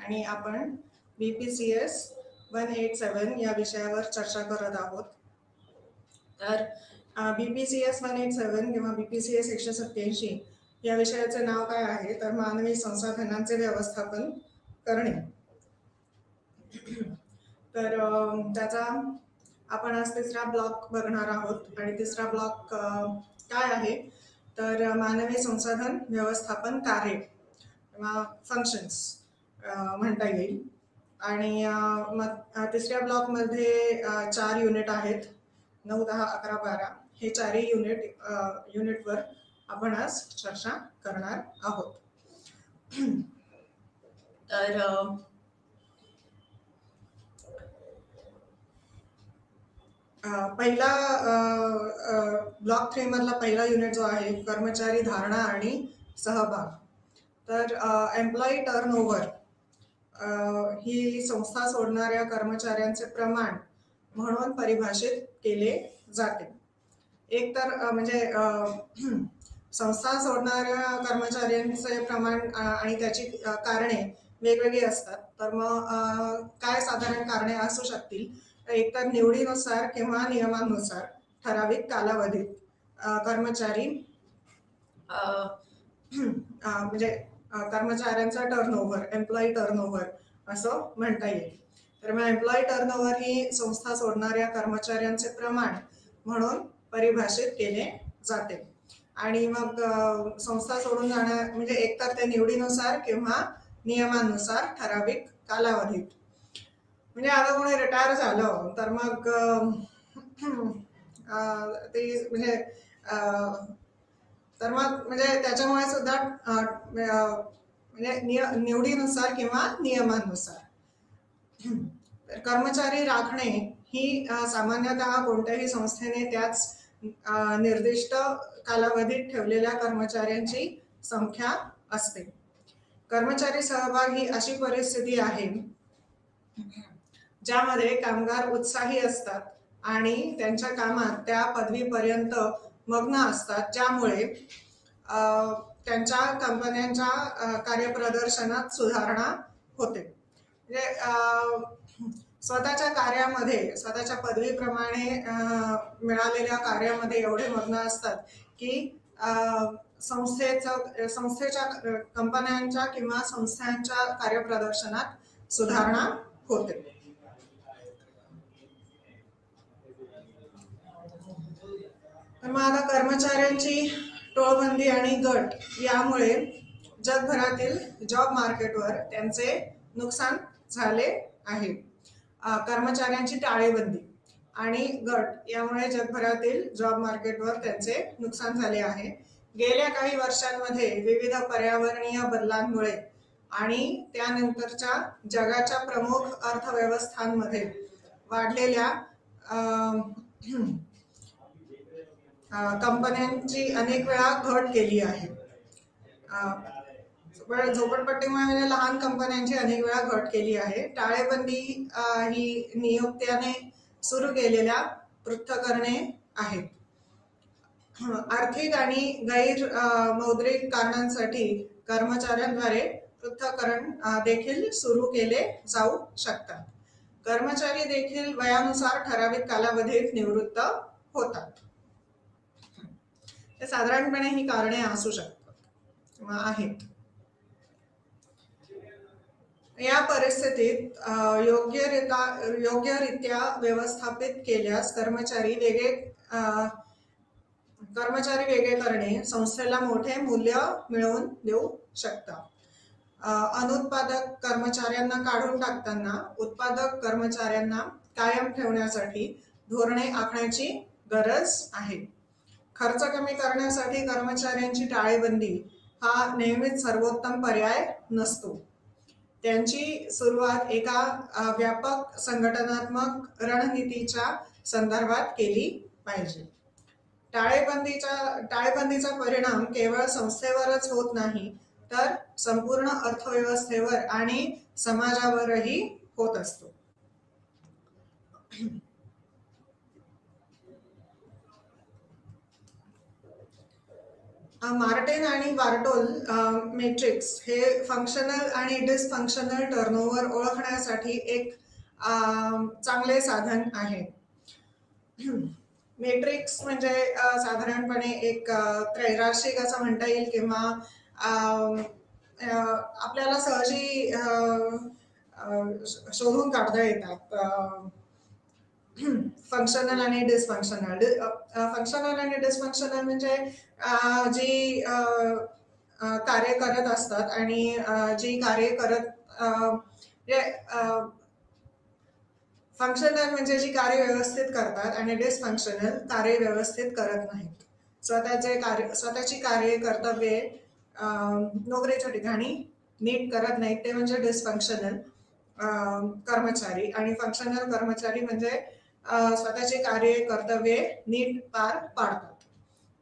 आणि आपण BPCS 187 या विषयावर चर्चा करत आहोत. तर BPCS 187 किंवा BPCS 187 या विषयाचे नाव काय आहे तर मानवी संसाधनांचे व्यवस्थापन करणे. तर त्याचा आपण आज तिसरा ब्लॉक बघणार आहोत आणि तिसरा ब्लॉक काय आहे तर मानवी संसाधन व्यवस्थापन कार्य किंवा फंक्शन्स म्हणता येईल. आणि मग तिसऱ्या ब्लॉकमध्ये 4 युनिट आहेत, 9, 10, 11, 12 हे चारही युनिटवर आपण आज चर्चा करणार आहोत. तर पहिला ब्लॉक 3 मधला पहिला युनिट जो आहे कर्मचारी धारणा आणि सहभाग. तर एम्प्लॉई टर्नओव्हर ही संस्था सोडणाऱ्या कर्मचाऱ्यांचे प्रमाण म्हणून परिभाषित केले जाते. एक तर म्हणजे संस्था सोडणाऱ्या कर्मचाऱ्यांचे प्रमाण आणि त्याची कारणे वेगवेगळी असतात. तर मग काय साधारण कारणे असू शकतील, एकतर निवडीनुसार किंवा नियमानुसार ठराविक कालावधीत कर्मचारी म्हणजे कर्मचाऱ्यांचा टर्नओव्हर, एम्प्लॉई टर्नओव्हर असं म्हणता येईल. तर मग एम्प्लॉई टर्नओव्हर ही संस्था सोडणाऱ्या कर्मचाऱ्यांचे प्रमाण म्हणून परिभाषित केले जाते. आणि मग संस्था सोडून जाण्या म्हणजे एकतर ते निवडीनुसार किंवा नियमानुसार ठराविक कालावधीत. म्हणजे आता कोणी रिटायर झालं तर मग ते म्हणजे तर मग म्हणजे त्याच्यामुळे सुद्धा म्हणजे निवडीनुसार किंवा नियमानुसार. कर्मचारी राखणे ही सामान्यतः कोणत्याही संस्थेने त्याच निर्दिष्ट कालावधीत ठेवलेल्या कर्मचाऱ्यांची संख्या असते. कर्मचारी सहभाग ही अशी परिस्थिती आहे ज्यामध्ये कामगार उत्साही असतात आणि त्यांच्या कामात त्या पदवीपर्यंत मग्न असतात, ज्यामुळे त्यांच्या कंपन्यांच्या कार्यप्रदर्शनात सुधारणा होते. म्हणजे स्वतःच्या कार्यामध्ये, स्वतःच्या पदवीप्रमाणे मिळालेल्या कार्यामध्ये एवढे मग्न असतात की संस्थेच्या कंपन्यांच्या किंवा संस्थांच्या कार्यप्रदर्शनात सुधारणा होते. तर मग आता कर्मचाऱ्यांची टोळबंदी आणि गट यामुळे जगभरातील जॉब मार्केटवर त्यांचे नुकसान झाले आहे. कर्मचाऱ्यांची टाळेबंदी आणि गट यामुळे जगभरातील जॉब मार्केटवर त्यांचे नुकसान झाले आहे. गेल्या काही वर्षांमध्ये विविध पर्यावरणीय बदलांमुळे आणि त्यानंतरच्या जगाच्या प्रमुख अर्थव्यवस्थांमध्ये वाढलेल्या कंपन्यांची अनेक वेळा घट केली आहे. झोपडपट्टीमुळे म्हणजे लहान कंपन्यांची अनेक वेळा घट केली आहे. टाळेबंदी ही नियोक्त्याने सुरू केलेल्या पृथक्करणे आहेत. आर्थिक आणि गैर मौद्रिक कारणांसाठी कर्मचाऱ्यांद्वारे पृथक्करण देखील सुरू केले जाऊ शकतात. कर्मचारी देखील वयानुसार ठराविक कालावधीत निवृत्त होतात. हे साधारणपणे ही कारणे असू शकतात किंवा आहेत. या परिस्थितीत योग्यरित्या व्यवस्थापित केल्यास कर्मचारी वेगळे करणे संस्थेला मोठे मूल्य मिळवून देऊ शकतात. अनुत्पादक कर्मचाऱ्यांना काढून टाकताना उत्पादक कर्मचाऱ्यांना कायम ठेवण्यासाठी धोरणे आखण्याची गरज आहे. खर्च कमी करण्यासाठी कर्मचाऱ्यांची टाळेबंदी हा नेहमीच सर्वोत्तम पर्याय नसतो. त्यांची सुरुवात एका व्यापक संघटनात्मक रणनीतीच्या संदर्भात केली पाहिजे. टाळेबंदीचा परिणाम केवळ संस्थेवरच होत नाही तर संपूर्ण अर्थव्यवस्थेवर आणि समाजावरही होत असतो. मार्टेन आणि बार्टोल मॅट्रिक्स हे फंक्शनल आणि डिसफंक्शनल टर्नओव्हर ओळखण्यासाठी एक चांगले साधन आहे. मॅट्रिक्स म्हणजे साधारणपणे एक त्रैराशिक असं म्हणता येईल, किंवा आपल्याला सहजी शोधून काढता येतात. फंक्शनल आणि डिसफंक्शनल. फंक्शनल आणि डिसफंक्शनल म्हणजे जी कार्य करत असतात आणि जी कार्य करत फंक्शनल म्हणजे जी कार्य व्यवस्थित करतात आणि डिसफंक्शनल कार्य व्यवस्थित करत नाहीत. स्वतःची कार्य कर्तव्ये नोकरीच्या ठिकाणी नीट करत नाहीत, ते म्हणजे डिसफंक्शनल कर्मचारी. आणि फंक्शनल कर्मचारी म्हणजे स्वतःची कार्य कर्तव्ये नीट पार पाडतात.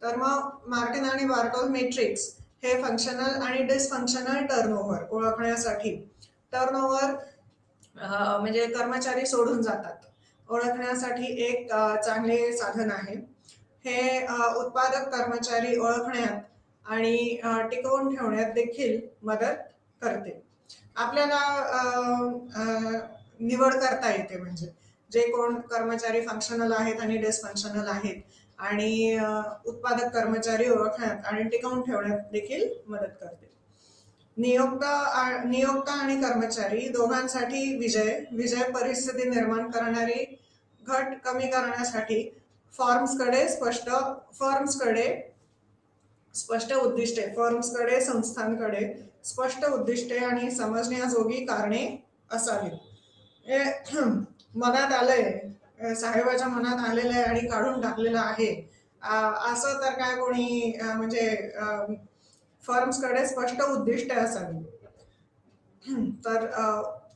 तर मग मार्टिन आणि बार्टोल मॅट्रिक्स हे फंक्शनल आणि डिसफंक्शनल टर्नओव्हर ओळखण्यासाठी, टर्नओव्हर म्हणजे कर्मचारी सोडून जातात, ओळखण्यासाठी एक चांगले साधन आहे. हे उत्पादक कर्मचारी ओळखण्यात आणि टिकवून ठेवण्यात देखील मदत करते. आपल्याला निवड करता येते, म्हणजे जे कोण कर्मचारी फंक्शनल आहेत आणि डिसफंक्शनल आहेत, आणि उत्पादक कर्मचारी ओळखण्यात आणि टिकवून ठेवण्यात देखील मदत करते. नियोक्ता आणि कर्मचारी दोघांसाठी विजय परिस्थिती निर्माण करणारी घट कमी करण्यासाठी फर्म्सकडे संस्थांकडे स्पष्ट उद्दिष्टे आणि समजण्याजोगी कारणे असावीत. मनात आलंय, साहेबाच्या मनात आलेलं आहे आणि काढून टाकलेलं आहे असं तर काय कोणी म्हणजे फर्म्सकडे स्पष्ट उद्दिष्ट असावी. तर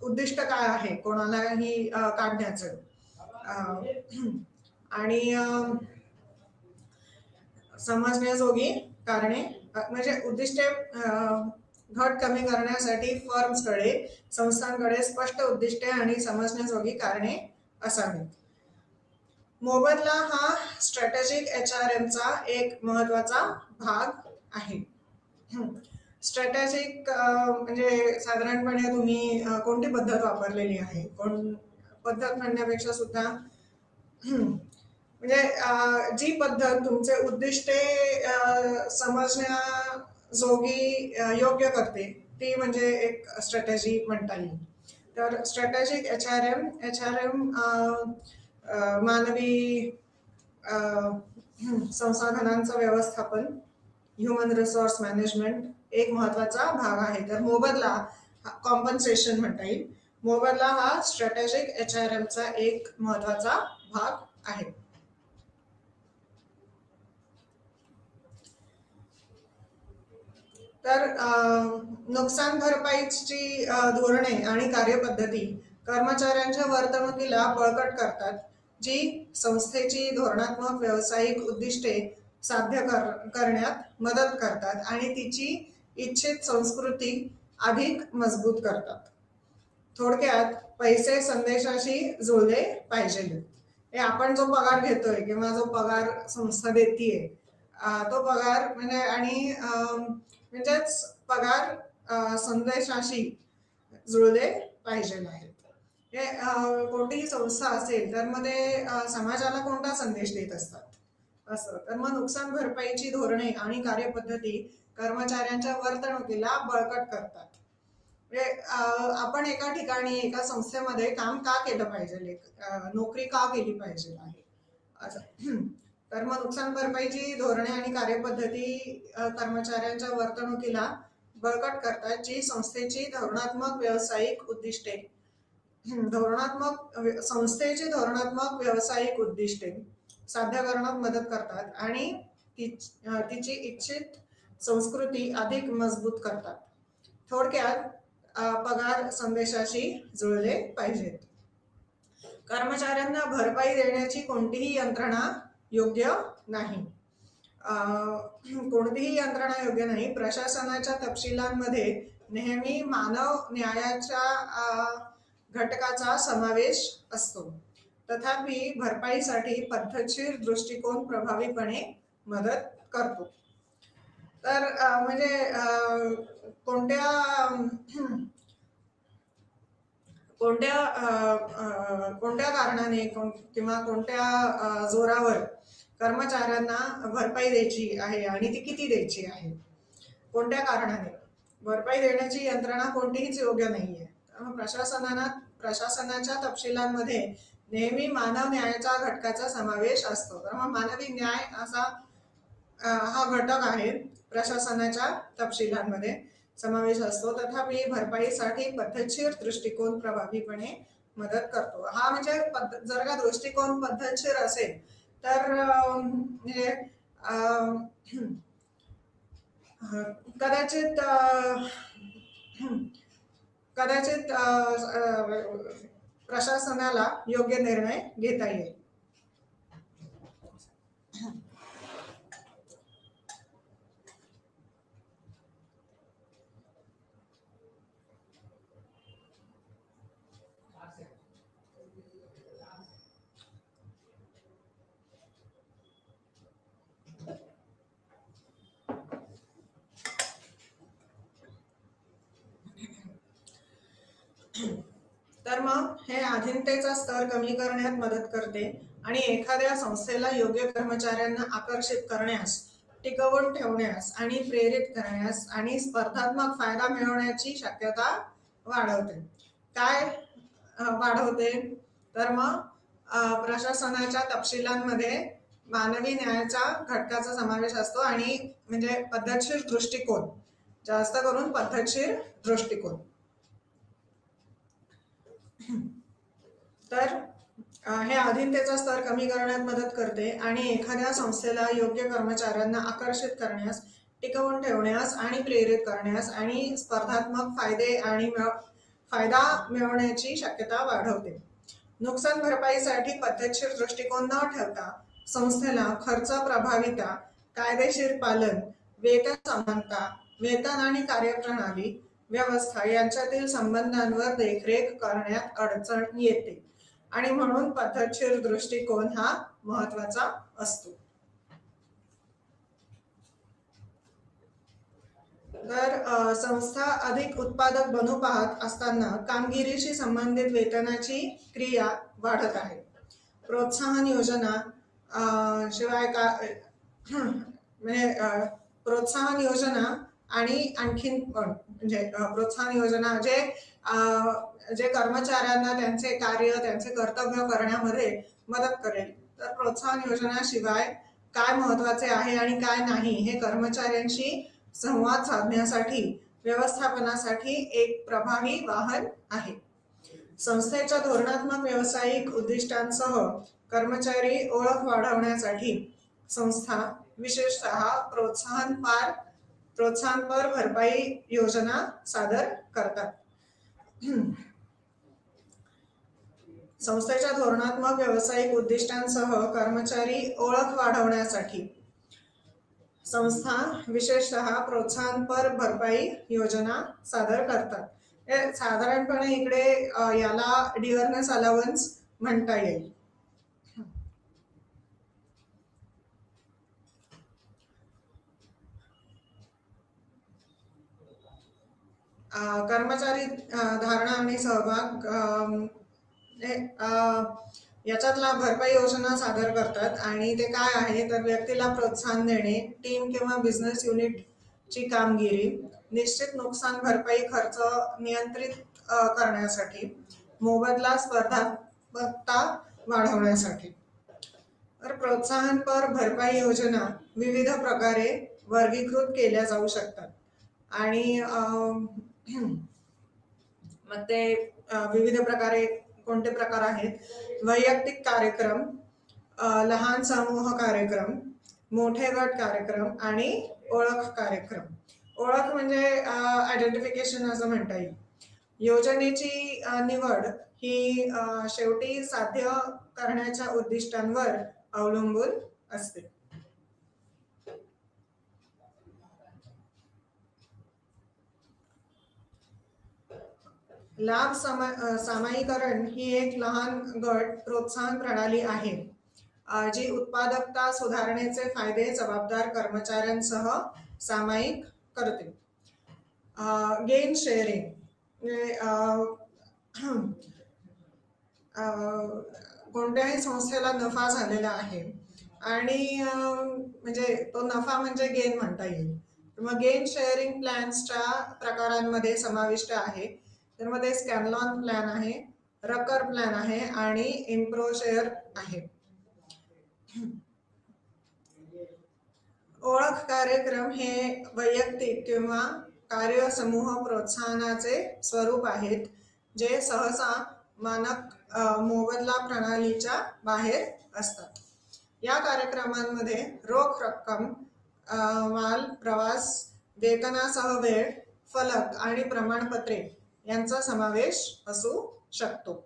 उद्दिष्ट काय आहे कोणालाही काढण्याचं, आणि समजण्याजोगी कारणे, म्हणजे उद्दिष्टे घट कमी करण्यासाठी फर्म्सकडे संस्थांकडे स्पष्ट उद्दिष्टे आणि समजण्याजोगी कारणे असावीत. मोबदला हा स्ट्रॅटेजिक HRM चा एक महत्वाचा भाग आहे. स्ट्रॅटेजिक म्हणजे साधारणपणे तुम्ही कोणती पद्धत वापरलेली आहे, पद्धत म्हणण्यापेक्षा सुद्धा म्हणजे जी पद्धत तुमचे उद्दिष्टे समजण्याजोगी योग्य करते, ती म्हणजे एक स्ट्रॅटेजी म्हणता येईल. तर स्ट्रॅटेजिक HRM मानवी संसाधनांचं व्यवस्थापन, ह्युमन रिसोर्स मॅनेजमेंट एक महत्वाचा भाग आहे. तर मोबदला, कॉम्पन्सेशन म्हणता येईल, मोबदला हा स्ट्रॅटेजिक HRM चा एक महत्वाचा भाग आहे. तर नुकसान भरपाईची धोरणे आणि कार्यपद्धती कर्मचाऱ्यांच्या वर्तणुकीला बळकट करतात, जी संस्थेची धोरणात्मक व्यावसायिक उद्दिष्टे साध्य करण्यात मदत करतात आणि तिची इच्छित संस्कृती अधिक मजबूत करतात. थोडक्यात पैसे संदेशाशी जुळले पाहिजे. हे आपण जो पगार घेतोय किंवा जो पगार संस्था देतीये, तो पगार म्हणजे आणि म्हणजेच पगार संदेशाशी जुळले पाहिजे आहेत. हे कोणतीही संस्था असेल तर मग ते समाजाला कोणता संदेश देत असतात असं. तर मग नुकसान भरपाईची धोरणे आणि कार्यपद्धती कर्मचाऱ्यांच्या वर्तणुकीला बळकट करतात. म्हणजे आपण एका ठिकाणी एका संस्थेमध्ये काम का केलं पाहिजे, नोकरी का केली पाहिजे आहे असं. तर मग नुकसान भरपाईची धोरणे आणि कार्यपद्धती कर्मचाऱ्यांच्या वर्तणुकीला बळकट करतात, जी संस्थेची धोरणात्मक व्यावसायिक उद्दिष्टे साध्य करण्यात मदत करतात आणि तिची इच्छित संस्कृती अधिक मजबूत करतात. थोडक्यात पगार संदेशाशी जुळले पाहिजेत. कर्मचाऱ्यांना भरपाई देण्याची कोणतीही यंत्रणा योग्य नाही. प्रशासनाच्या तपशिलांमध्ये नेहमी मानव न्यायाच्या घटकाचा समावेश असतो. तथापि भरपाईसाठी पद्धतशीर दृष्टिकोन प्रभावीपणे मदत करतो. तर म्हणजे कोणत्या कोणत्या कोणत्या कारणाने किंवा कोणत्या जोरावर कर्मचाऱ्यांना भरपाई द्यायची आहे आणि ती किती द्यायची आहे, कोणत्या कारणाने भरपाई देण्याची यंत्रणा कोणतीहीच योग्य नाहीये. प्रशासनाच्या तपशिलांमध्ये नेहमी मानव न्यायाच्या घटकाचा समावेश असतो. तर मग मानवी न्याय असा हा घटक आहे प्रशासनाच्या तपशिलांमध्ये समावेश असतो. तथापि भरपाईसाठी पद्धतशीर दृष्टिकोन प्रभावीपणे मदत करतो. हा म्हणजे जर का दृष्टिकोन पद्धतशीर असेल तर म्हणजे कदाचित कदाचित प्रशासनाला योग्य निर्णय घेता येईल. तर मग हे अधीनतेचा स्तर कमी करण्यात मदत करते आणि एखाद्या संस्थेला योग्य कर्मचाऱ्यांना आकर्षित करण्यास, टिकवून ठेवण्यास आणि प्रेरित करण्यास आणि स्पर्धात्मक फायदा मिळवण्याची शक्यता वाढवते. काय वाढवते? तर मग प्रशासनाच्या तपशिलांमध्ये मानवी न्यायाच्या घटकाचा समावेश असतो आणि म्हणजे पद्धतशीर दृष्टिकोन, जास्त करून पद्धतशीर दृष्टिकोन. तर हे अधीनतेचा स्तर कमी करण्यात मदत करते आणि एखाद्या संस्थेला योग्य कर्मचाऱ्यांना आकर्षित करण्यास, टिकवून ठेवण्यास आणि प्रेरित करण्यास आणि स्पर्धात्मक फायदा मिळवण्याची शक्यता वाढवते. नुकसान भरपाईसाठी पद्धतशीर दृष्टिकोन न ठेवता संस्थेला खर्च प्रभाविता, कायदेशीर पालन, वेतन समानता, वेतन आणि कार्यप्रणाली व्यवस्था यांच्यातील संबंधांवर देखरेख करण्यात अडचण येते आणि म्हणून पद्धतशीर दृष्टिकोन हा महत्वाचा असतो. तर संस्था अधिक उत्पादक बनू पाहत असताना कामगिरीशी संबंधित वेतनाची क्रिया वाढत आहे. प्रोत्साहन योजना शिवाय का म्हणजे प्रोत्साहन योजना आणि आणखीन म्हणजे प्रोत्साहन योजना जे कर्मचाऱ्यांना त्यांचे कार्य, त्यांचे कर्तव्य करण्यामध्ये मदत करेल. तर प्रोत्साहन योजनाशिवाय काय महत्वाचे आहे आणि काय नाही हे कर्मचाऱ्यांशी संवाद साधण्यासाठी, व्यवस्थापनासाठी एक प्रभावी वाहन आहे. संस्थेच्या धोरणात्मक व्यावसायिक उद्दिष्टांसह कर्मचारी ओळख वाढवण्यासाठी संस्था विशेषतः प्रोत्साहनपर भरपाई योजना सादर करतात. संस्थेच्या धोरणात्मक व्यावसायिक उद्दिष्टांसह कर्मचारी ओळख वाढवण्यासाठी संस्था विशेषतः प्रोत्साहनपर भरपाई योजना सादर करतात. साधारणपणे इकडे याला डिअरनेस अलाउन्स म्हणता येईल. कर्मचारी धारणा आणि सहभाग याच्यातला भरपाई योजना सादर करतात आणि ते काय आहे तर व्यक्तीला प्रोत्साहन देणे, टीम किंवा बिझनेस युनिटची कामगिरी, निश्चित नुकसान भरपाई खर्च नियंत्रित करण्यासाठी, मोबदला स्पर्धात्मकता वाढवण्यासाठी. तर प्रोत्साहनपर भरपाई योजना विविध प्रकारे वर्गीकृत केल्या जाऊ शकतात आणि मग ते विविध प्रकारे कोणते प्रकार आहेत? वैयक्तिक कार्यक्रम, लहान समूह कार्यक्रम, मोठे गट कार्यक्रम आणि ओळख कार्यक्रम. ओळख म्हणजे आयडेंटिफिकेशन असं म्हणता येईल. योजनेची निवड ही शेवटी साध्य करण्याच्या उद्दिष्टांवर अवलंबून असते. लाभ सामायिकरण ही एक लहान गट प्रोत्साहन प्रणाली आहे जी उत्पादकता सुधारण्याचे फायदे जबाबदार कर्मचाऱ्यांसह सामायिक करते. गेन शेअरिंग कोणत्याही संस्थेला नफा झालेला आहे आणि म्हणजे तो नफा म्हणजे गेन म्हणता येईल. मग गेन शेअरिंग प्लॅन्सच्या प्रकारांमध्ये समाविष्ट आहे. त्यामध्ये स्कॅनलॉन प्लॅन आहे, रकर प्लॅन आहे आणि इम्प्रो शेअर आहे. ओळख कार्यक्रम हे वैयक्तिक किंवा कार्यसमूह प्रोत्साहनाचे स्वरूप आहेत जे सहसा मानक मोबदला प्रणालीच्या बाहेर असतात. या कार्यक्रमांमध्ये रोख रक्कम, माल, प्रवास, वेतनासह वेळ, फलक आणि प्रमाणपत्रे यांचा समावेश असू शकतो.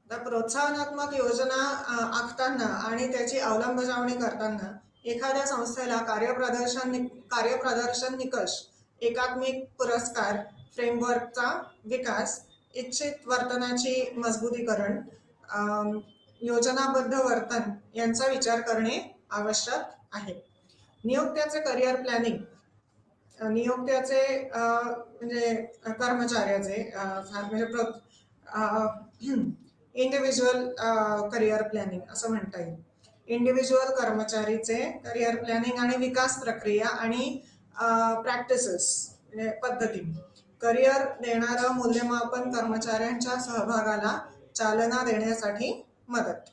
प्रोत्साहनात्मक योजना आखताना आणि त्याची अंमलबजावणी करताना एखाद्या संस्थेला कार्यप्रदर्शन निकष, एकात्मिक पुरस्कार फ्रेमवर्कचा विकास, इच्छित वर्तनाची मजबूतीकरण, योजनाबद्ध वर्तन यांचा विचार करणे आवश्यक आहे. नियोक्त्याचे करिअर प्लॅनिंग, नियोक्त्याचे म्हणजे कर्मचाऱ्याचे म्हणजे इंडिव्हिज्युअल करिअर प्लॅनिंग असं म्हणता येईल. इंडिव्हिज्युअल कर्मचारीचे करिअर प्लॅनिंग आणि विकास प्रक्रिया आणि प्रॅक्टिसेस पद्धती, करिअर देणारं मूल्यमापन कर्मचाऱ्यांच्या सहभागाला चालना देण्यासाठी मदत.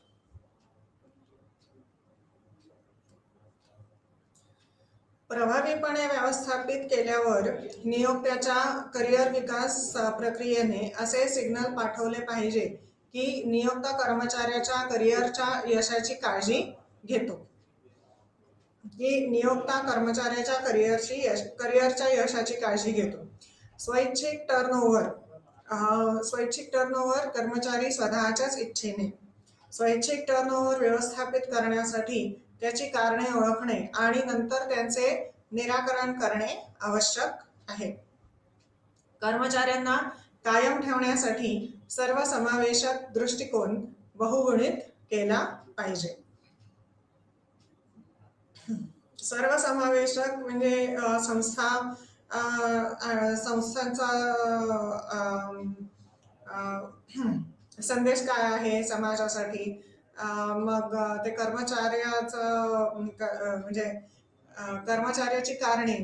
प्रभावीपणे व्यवस्थापित केल्यावर नियोक्त्याच्या करिअर विकास प्रक्रियेने असे सिग्नल पाठवले पाहिजे की नियोक्ता कर्मचाऱ्याच्या करिअरच्या यशाची काळजी घेतो, की नियोक्ता कर्मचाऱ्याच्या करिअरच्या यशाची काळजी घेतो. स्वैच्छिक टर्नओव्हर कर्मचारी स्वतःच्याच इच्छेने. स्वैच्छिक टर्नओव्हर व्यवस्थापित करण्यासाठी त्याची कारणे ओळखणे आणि नंतर त्यांचे निराकरण करणे आवश्यक आहे. कर्मचाऱ्यांना कायम ठेवण्यासाठी सर्वसमावेशक दृष्टिकोन बहुगुणित केला पाहिजे. सर्वसमावेशक म्हणजे संस्थांचा संदेश काय आहे समाजासाठी, मग ते कर्मचाऱ्याचं म्हणजे कर्मचाऱ्याची कारणे,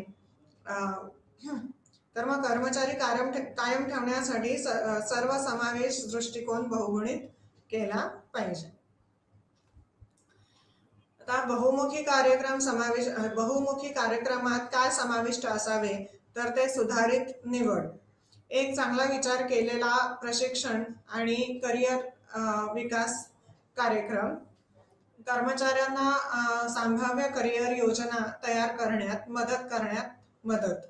तर मग कर्मचारी कायम ठेवण्यासाठी सर्वसमावेश दृष्टिकोन बहुगुणित केला पाहिजे. आता बहुमुखी कार्यक्रमात काय समाविष्ट असावे, तर ते सुधारित निवड, एक चांगला विचार केलेला प्रशिक्षण आणि करिअर विकास कार्यक्रम, कर्मचाऱ्यांना संभाव्य करिअर योजना तयार करण्यात मदत,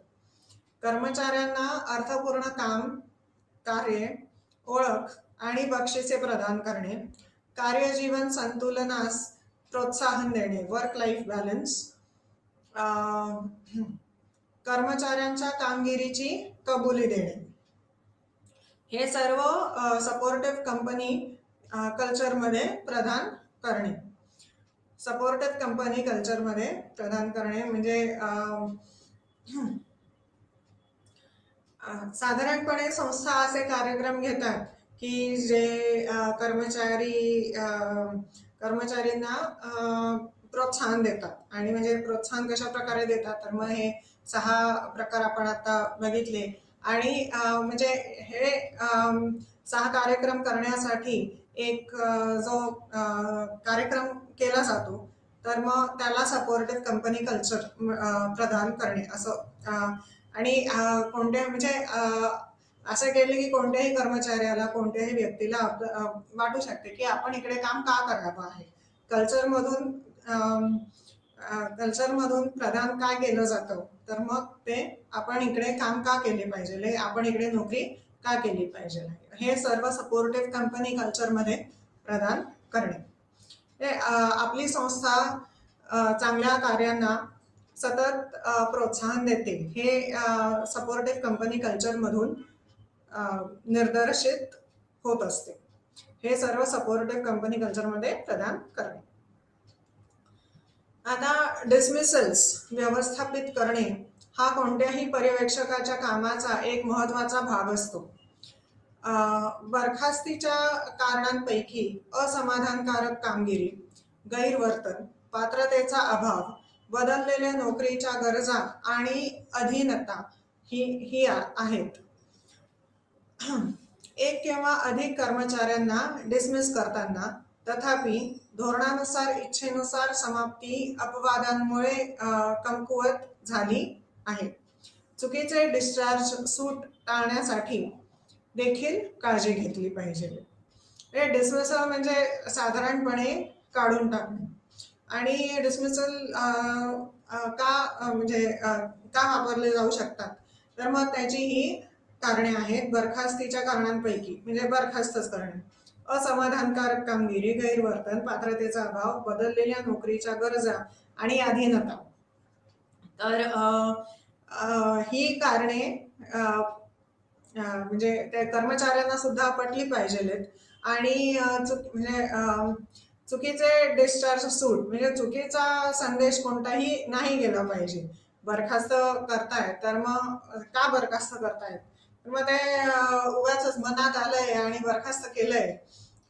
कर्मचाऱ्यांना अर्थपूर्ण कार्य, ओळख आणि बक्षिसे प्रदान करणे, कार्यजीवन संतुलनास प्रोत्साहन देणे, वर्क लाईफ बॅलन्स, कर्मचाऱ्यांच्या कामगिरीची कबुली देणे. हे सर्व सपोर्टिव्ह कंपनी कल्चरमध्ये प्रदान करणे. सपोर्टिव्ह कंपनी कल्चरमध्ये प्रदान करणे म्हणजे साधारणपणे संस्था असे कार्यक्रम घेतात की जे कर्मचारींना प्रोत्साहन देतात. आणि म्हणजे प्रोत्साहन कशा प्रकारे देतात, तर मग हे 6 प्रकार आपण आता बघितले. आणि म्हणजे हे 6 कार्यक्रम करण्यासाठी एक जो कार्यक्रम केला जातो तर मग त्याला सपोर्टिव्ह कंपनी कल्चर प्रदान करणे असं. आणि कोणत्या म्हणजे असं केलं की कोणत्याही कर्मचाऱ्याला, कोणत्याही व्यक्तीला वाटू शकते की आपण इकडे काम का करावं आहे. कल्चरमधून प्रदान काय केलं जातं, तर मग ते आपण इकडे काम का केले पाहिजे, आपण इकडे नोकरी का केली पाहिजे, हे सर्व सपोर्टिव्ह कंपनी कल्चरमध्ये प्रदान करणे. आपली संस्था चांगल्या कार्यांना सतत प्रोत्साहन देते हे सपोर्टिव्ह कंपनी कल्चरमधून निर्देशित होत असते. हे सर्व सपोर्टिव्ह कंपनी कल्चरमध्ये प्रदान करणे. आता डिसमिसल्स व्यवस्थापित करणे हा कोणत्याही पर्यवेक्षकाच्या कामाचा एक महत्त्वाचा भाग असतो. बरखास्तीच्या कारणांपैकी असमाधानकारक कामगिरी, गैरवर्तन, पात्रतेचा अभाव, बदललेल्या नोकरीच्या गरजा आणि अधीनता ही आहेत. एक किंवा अधिक कर्मचाऱ्यांना डिसमिस करताना तथापि धोरणानुसार इच्छेनुसार समाप्ती अपवादांमुळे कमकुवत झाली आहे. चुकीचे डिस्चार्ज सूट टाळण्यासाठी देखील काळजी घेतली पाहिजे. डिसमिसल म्हणजे साधारणपणे काढून टाकणे. आणि डिसमिसल का वापरले जाऊ शकतात, तर मग त्याची ही कारणे आहेत. बरखास्तीच्या कारणांपैकी म्हणजे बरखास्तच करणे, असमाधानकारक कामगिरी, गैरवर्तन, पात्रतेचा अभाव, बदललेल्या नोकरीच्या गरजा आणि अधीनता. तर ही कारणे म्हणजे त्या कर्मचाऱ्यांना सुद्धा पटली पाहिजेत. आणि चुकीचे डिस्चार्ज सूट म्हणजे चुकीचा संदेश कोणताही नाही गेला पाहिजे. बरखास्त करतायत तर मग का बरखास्त करतायत, तर मग ते उगाच मनात आलंय आणि बरखास्त केलंय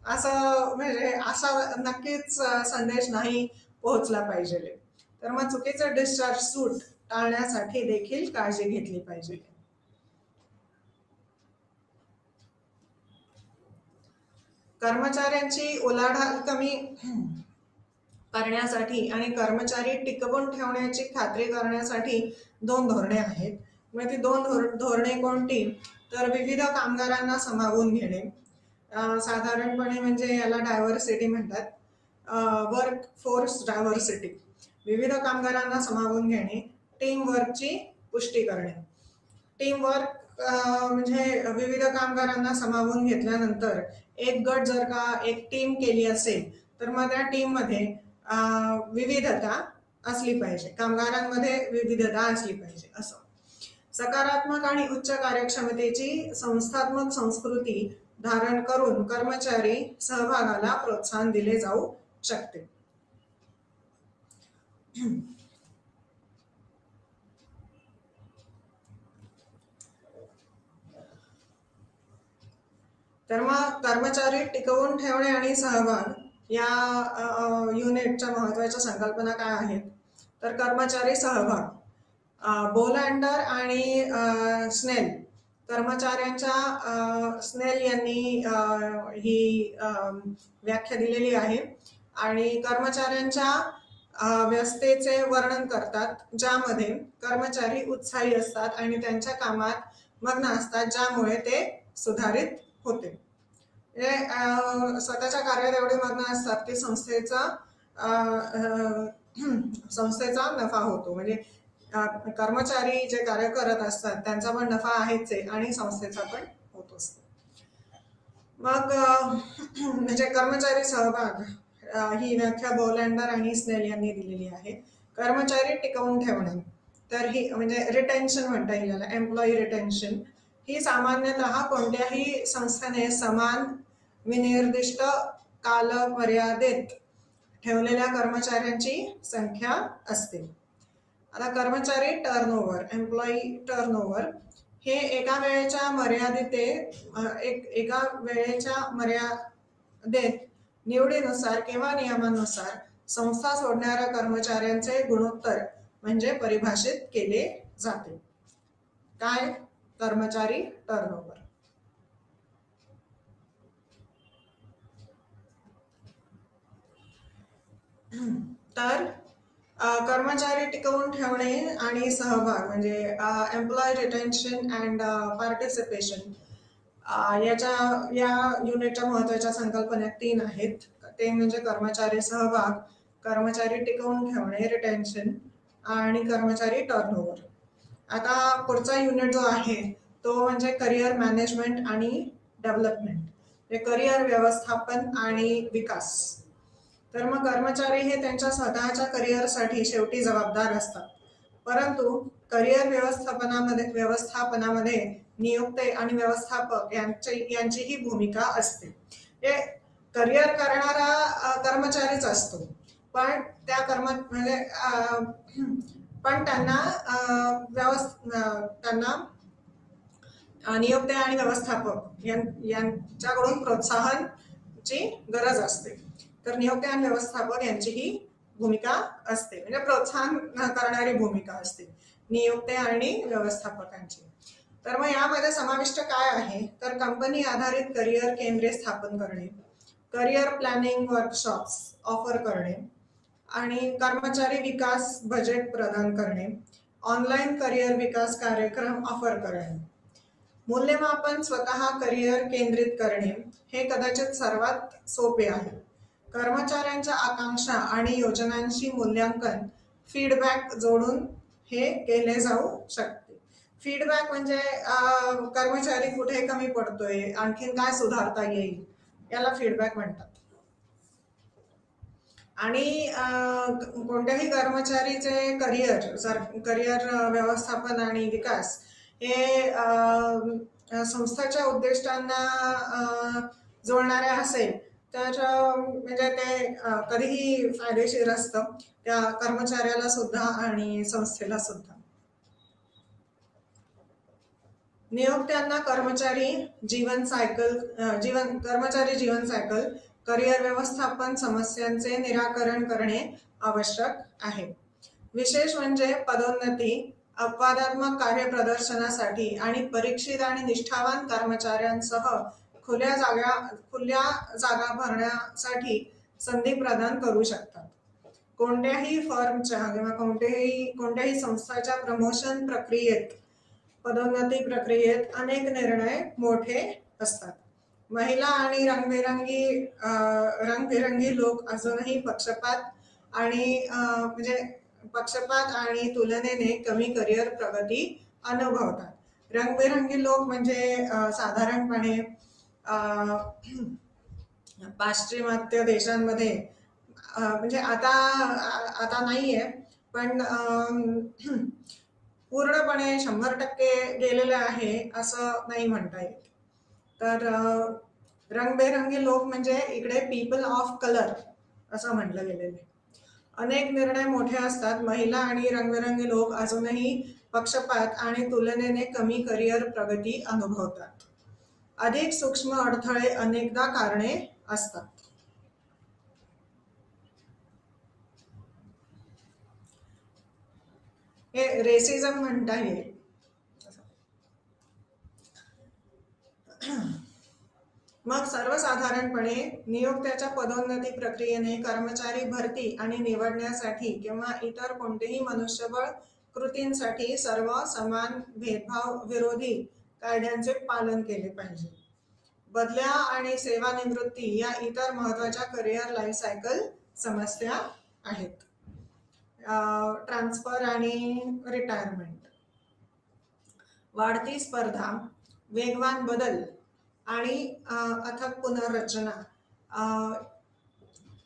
असं म्हणजे असा नक्कीच संदेश नाही पोहोचला पाहिजे. तर मग चुकीचं डिस्चार्ज सूट टाळण्यासाठी देखील काळजी घेतली पाहिजे. कर्मचाऱ्यांची उलाढाल कमी करण्यासाठी आणि कर्मचारी टिकवून ठेवण्याची खात्री करण्यासाठी 2 धोरणे आहेत. मग ती 2 धोरणे कोणती, तर विविध कामगारांना सामावून घेणे, साधारणपणे म्हणजे याला डायव्हर्सिटी म्हणतात, वर्क फोर्स डायव्हर्सिटी, विविध कामगारांना सामावून घेणे, टीम वर्कची पुष्टी करणे. टीम वर्क म्हणजे विविध कामगारांना सामावून घेतल्यानंतर एक गट जर का एक टीम केली असेल तर मग त्या टीम मध्ये विविधता असली पाहिजे, कामगारांमध्ये विविधता असली पाहिजे. असं सकारात्मक आणि उच्च कार्यक्षमतेची संस्थात्मक संस्कृती धारण करून कर्मचारी सहभागाला प्रोत्साहन दिले जाऊ शकते. तर मग कर्मचारी टिकवून ठेवणे आणि सहभाग या युनिटच्या महत्त्वाच्या संकल्पना काय आहेत, तर कर्मचारी सहभाग. बोलांडर आणि स्नेल कर्मचाऱ्यांच्या स्नेल यांनी ही व्याख्या दिलेली आहे आणि कर्मचाऱ्यांच्या व्यवस्थेचे वर्णन करतात, ज्यामध्ये कर्मचारी उत्साही असतात आणि त्यांच्या कामात मग्न असतात, ज्यामुळे ते सुधारित होते. स्वतःच्या कार्यात एवढे मग्न असतात की संस्थेचा नफा होतो. म्हणजे कर्मचारी जे कार्य करत असतात त्यांचा पण नफा आहेच आहे आणि संस्थेचा पण होत असतो. मग म्हणजे कर्मचारी सहभाग ही व्याख्या बोलँडर आणि स्नेल यांनी दिलेली आहे. कर्मचारी टिकवून ठेवणे, तर ही म्हणजे रिटेन्शन म्हणता येईल याला, एम्प्लॉई रिटेन्शन, ही सामान्यतः कोणत्याही संस्थेने समान विनिर्दिष्ट कालमर्यादेत ठेवलेल्या कर्मचाऱ्यांची संख्या असते. आता कर्मचारी टर्नओव्हर, एम्प्लॉई टर्नओव्हर हे एका वेळेच्या मर्यादेत निवडीनुसार किंवा नियमानुसार संस्था सोडणाऱ्या कर्मचाऱ्यांचे गुणोत्तर म्हणजे परिभाषित केले जाते. काय, कर्मचारी टर्नओव्हर. तर कर्मचारी टिकवून ठेवणे आणि सहभाग म्हणजे एम्प्लॉय रिटेन्शन अँड पार्टिसिपेशन या युनिटच्या महत्त्वाच्या संकल्पना 3 आहेत. ते म्हणजे कर्मचारी सहभाग, कर्मचारी टिकवून ठेवणे रिटेन्शन आणि कर्मचारी टर्नओव्हर. आता पुढचा युनिट जो आहे तो म्हणजे करिअर मॅनेजमेंट आणि डेव्हलपमेंट, म्हणजे करिअर व्यवस्थापन आणि विकास. तर मग कर्मचारी हे त्यांच्या स्वतःच्या करिअरसाठी शेवटी जबाबदार असतात, परंतु करिअर व्यवस्थापनामध्ये नियुक्ते आणि व्यवस्थापक यांचीही भूमिका असते. करिअर करणारा कर्मचारीच असतो, पण त्या म्हणजे पण त्यांना नियोक्ते आणि व्यवस्थापक यांच्याकडून प्रोत्साहनची गरज असते. तर नियोक्ते आणि व्यवस्थापक यांची ही भूमिका असते, म्हणजे प्रोत्साहन करणारी भूमिका असते नियोक्ते आणि व्यवस्थापकांची. तर मग यामध्ये समाविष्ट काय आहे, तर कंपनी आधारित करिअर केंद्रे स्थापन करणे, करिअर प्लॅनिंग वर्कशॉप्स ऑफर करणे आणि कर्मचारी विकास बजेट प्रदान करणे, ऑनलाईन करिअर विकास कार्यक्रम ऑफर करणे. मूल्यमापन स्वतः करिअर केंद्रित करणे हे कदाचित सर्वात सोपे आहे. कर्मचाऱ्यांच्या आकांक्षा आणि योजनांशी मूल्यांकन फीडबॅक जोडून हे केले जाऊ शकते. फीडबॅक म्हणजे कर्मचारी कुठे कमी पडतोय, आणखीन काय सुधारता येईल, याला फीडबॅक म्हणतात. आणि कोणत्याही कर्मचारीचे करिअर व्यवस्थापन आणि विकास हे संस्थेच्या उद्दिष्टांना जुळणारे असेल तर म्हणजे ते कधीही फायदेशीर असतं त्या कर्मचाऱ्याला सुद्धा आणि संस्थेला सुद्धा. नियोक्त्यांना कर्मचारी जीवन सायकल करिअर व्यवस्थापन समस्यांचे निराकरण करणे आवश्यक आहे. विशेष म्हणजे पदोन्नती, अपवादात्मक कार्यप्रदर्शनासाठी आणि परीक्षित आणि निष्ठावान कर्मचाऱ्यांसह खुल्या जागा भरण्यासाठी संधी प्रदान करू शकतात. कोणत्याही फर्मच्या किंवा कोणत्याही संस्थेच्या प्रमोशन प्रक्रियेत, पदोन्नती प्रक्रियेत अनेक निर्णय मोठे असतात. महिला आणि रंगबिरंगी लोक अजूनही पक्षपात आणि तुलनेने कमी करिअर प्रगती अनुभवतात. रंगबिरंगी लोक म्हणजे साधारणपणे पाश्चिमात्य देशांमध्ये म्हणजे आता नाहीये, पण पूर्णपणे 100% गेलेलं आहे असं नाही म्हणता येत. तर रंगबेरंगी लोक म्हणजे इकडे पीपल ऑफ कलर असं म्हटलं गेलेलं आहे. अनेक निर्णय मोठे असतात. महिला आणि रंगबेरंगी लोक अजूनही पक्षपात आणि तुलनेने कमी करिअर प्रगती अनुभवतात. अधिक सूक्ष्म अडथळे अनेकदा कारणे असतात. हे रेसिझम म्हणता येईल. मग सर्वसाधारणपणे नियोक्त्याच्या पदोन्नती प्रक्रियेने कर्मचारी भरती आणि निवडण्यासाठी किंवा इतर कोणतेही मनुष्यबळ कृतींसाठी सर्व समान भेदभाव विरोधी कायद्यांचे पालन केले पाहिजे. बदल्या आणि सेवानिवृत्ती या इतर महत्वाच्या करिअर लाईफ सायकल समस्या आहेत. ट्रान्सफर आणि रिटायरमेंट, वाढती स्पर्धा, वेगवान बदल आणि अथक पुनर्रचना,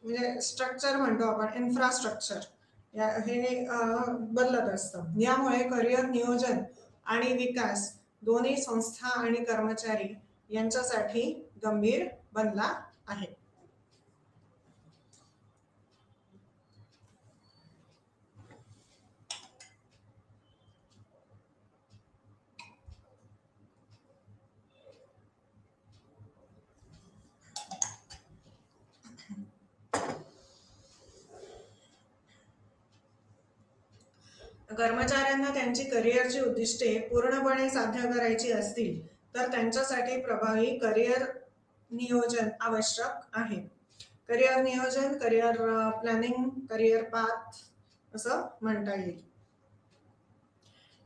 म्हणजे स्ट्रक्चर म्हणतो आपण, इन्फ्रास्ट्रक्चर हे बदलत असतं. यामुळे करिअर नियोजन आणि विकास दोन्ही संस्था आणि कर्मचारी यांच्यासाठी गंभीर बनला आहे. कर्मचाऱ्यांना त्यांची करिअरची उद्दिष्टे पूर्णपणे साध्य करायची असतील तर त्यांच्यासाठी प्रभावी करिअर नियोजन आवश्यक आहे. करिअर नियोजन, करिअर प्लॅनिंग, करिअर पाथ असं म्हणता येईल.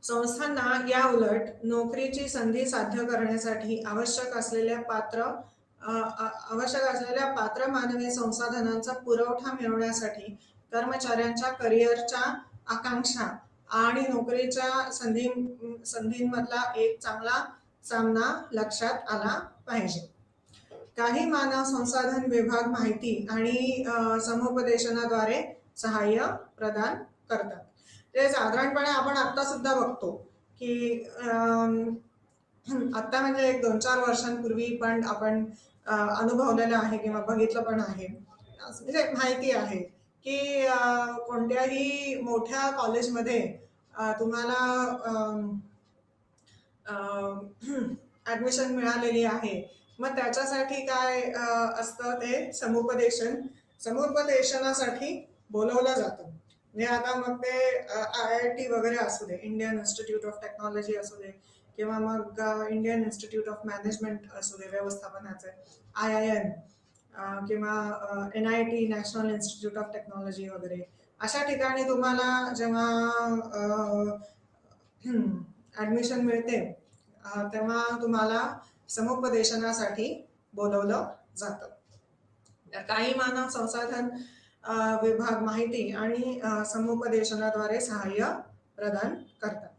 संस्थांना या उलट नोकरीची संधी साध्य करण्यासाठी आवश्यक असलेल्या पात्र मानवी संसाधनांचा पुरवठा मिळवण्यासाठी कर्मचाऱ्यांच्या करिअरच्या आकांक्षा आणि नोकरीच्या संधींमधला एक चांगला सामना लक्षात आला पाहिजे. काही मानव संसाधन विभाग माहिती आणि समुपदेशनाद्वारे सहाय्य प्रदान करतात. ते साधारणपणे आपण आता सुद्धा बघतो की आता म्हणजे 1-2-4 वर्षांपूर्वी पण आपण अनुभवलेलं आहे किंवा बघितलं पण आहे, म्हणजे माहिती आहे की कोणत्याही मोठ्या कॉलेजमध्ये तुम्हाला ऍडमिशन मिळालेली आहे, मग त्याच्यासाठी काय असतं ते समुपदेशनासाठी बोलवलं जातं. म्हणजे आता मग ते IIT वगैरे असू दे, इंडियन इन्स्टिट्यूट ऑफ टेक्नॉलॉजी असू दे, किंवा मग इंडियन इन्स्टिट्यूट ऑफ मॅनेजमेंट असू दे व्यवस्थापनाचे, IIM, किंवा NIT national institute of technology वगैरे, अशा ठिकाणी तुम्हाला जेव्हा ऍडमिशन मिळते तेव्हा तुम्हाला समुपदेशनासाठी बोलवलं जातं. काही मानव संसाधन विभाग माहिती आणि समुपदेशनाद्वारे सहाय्य प्रदान करतात.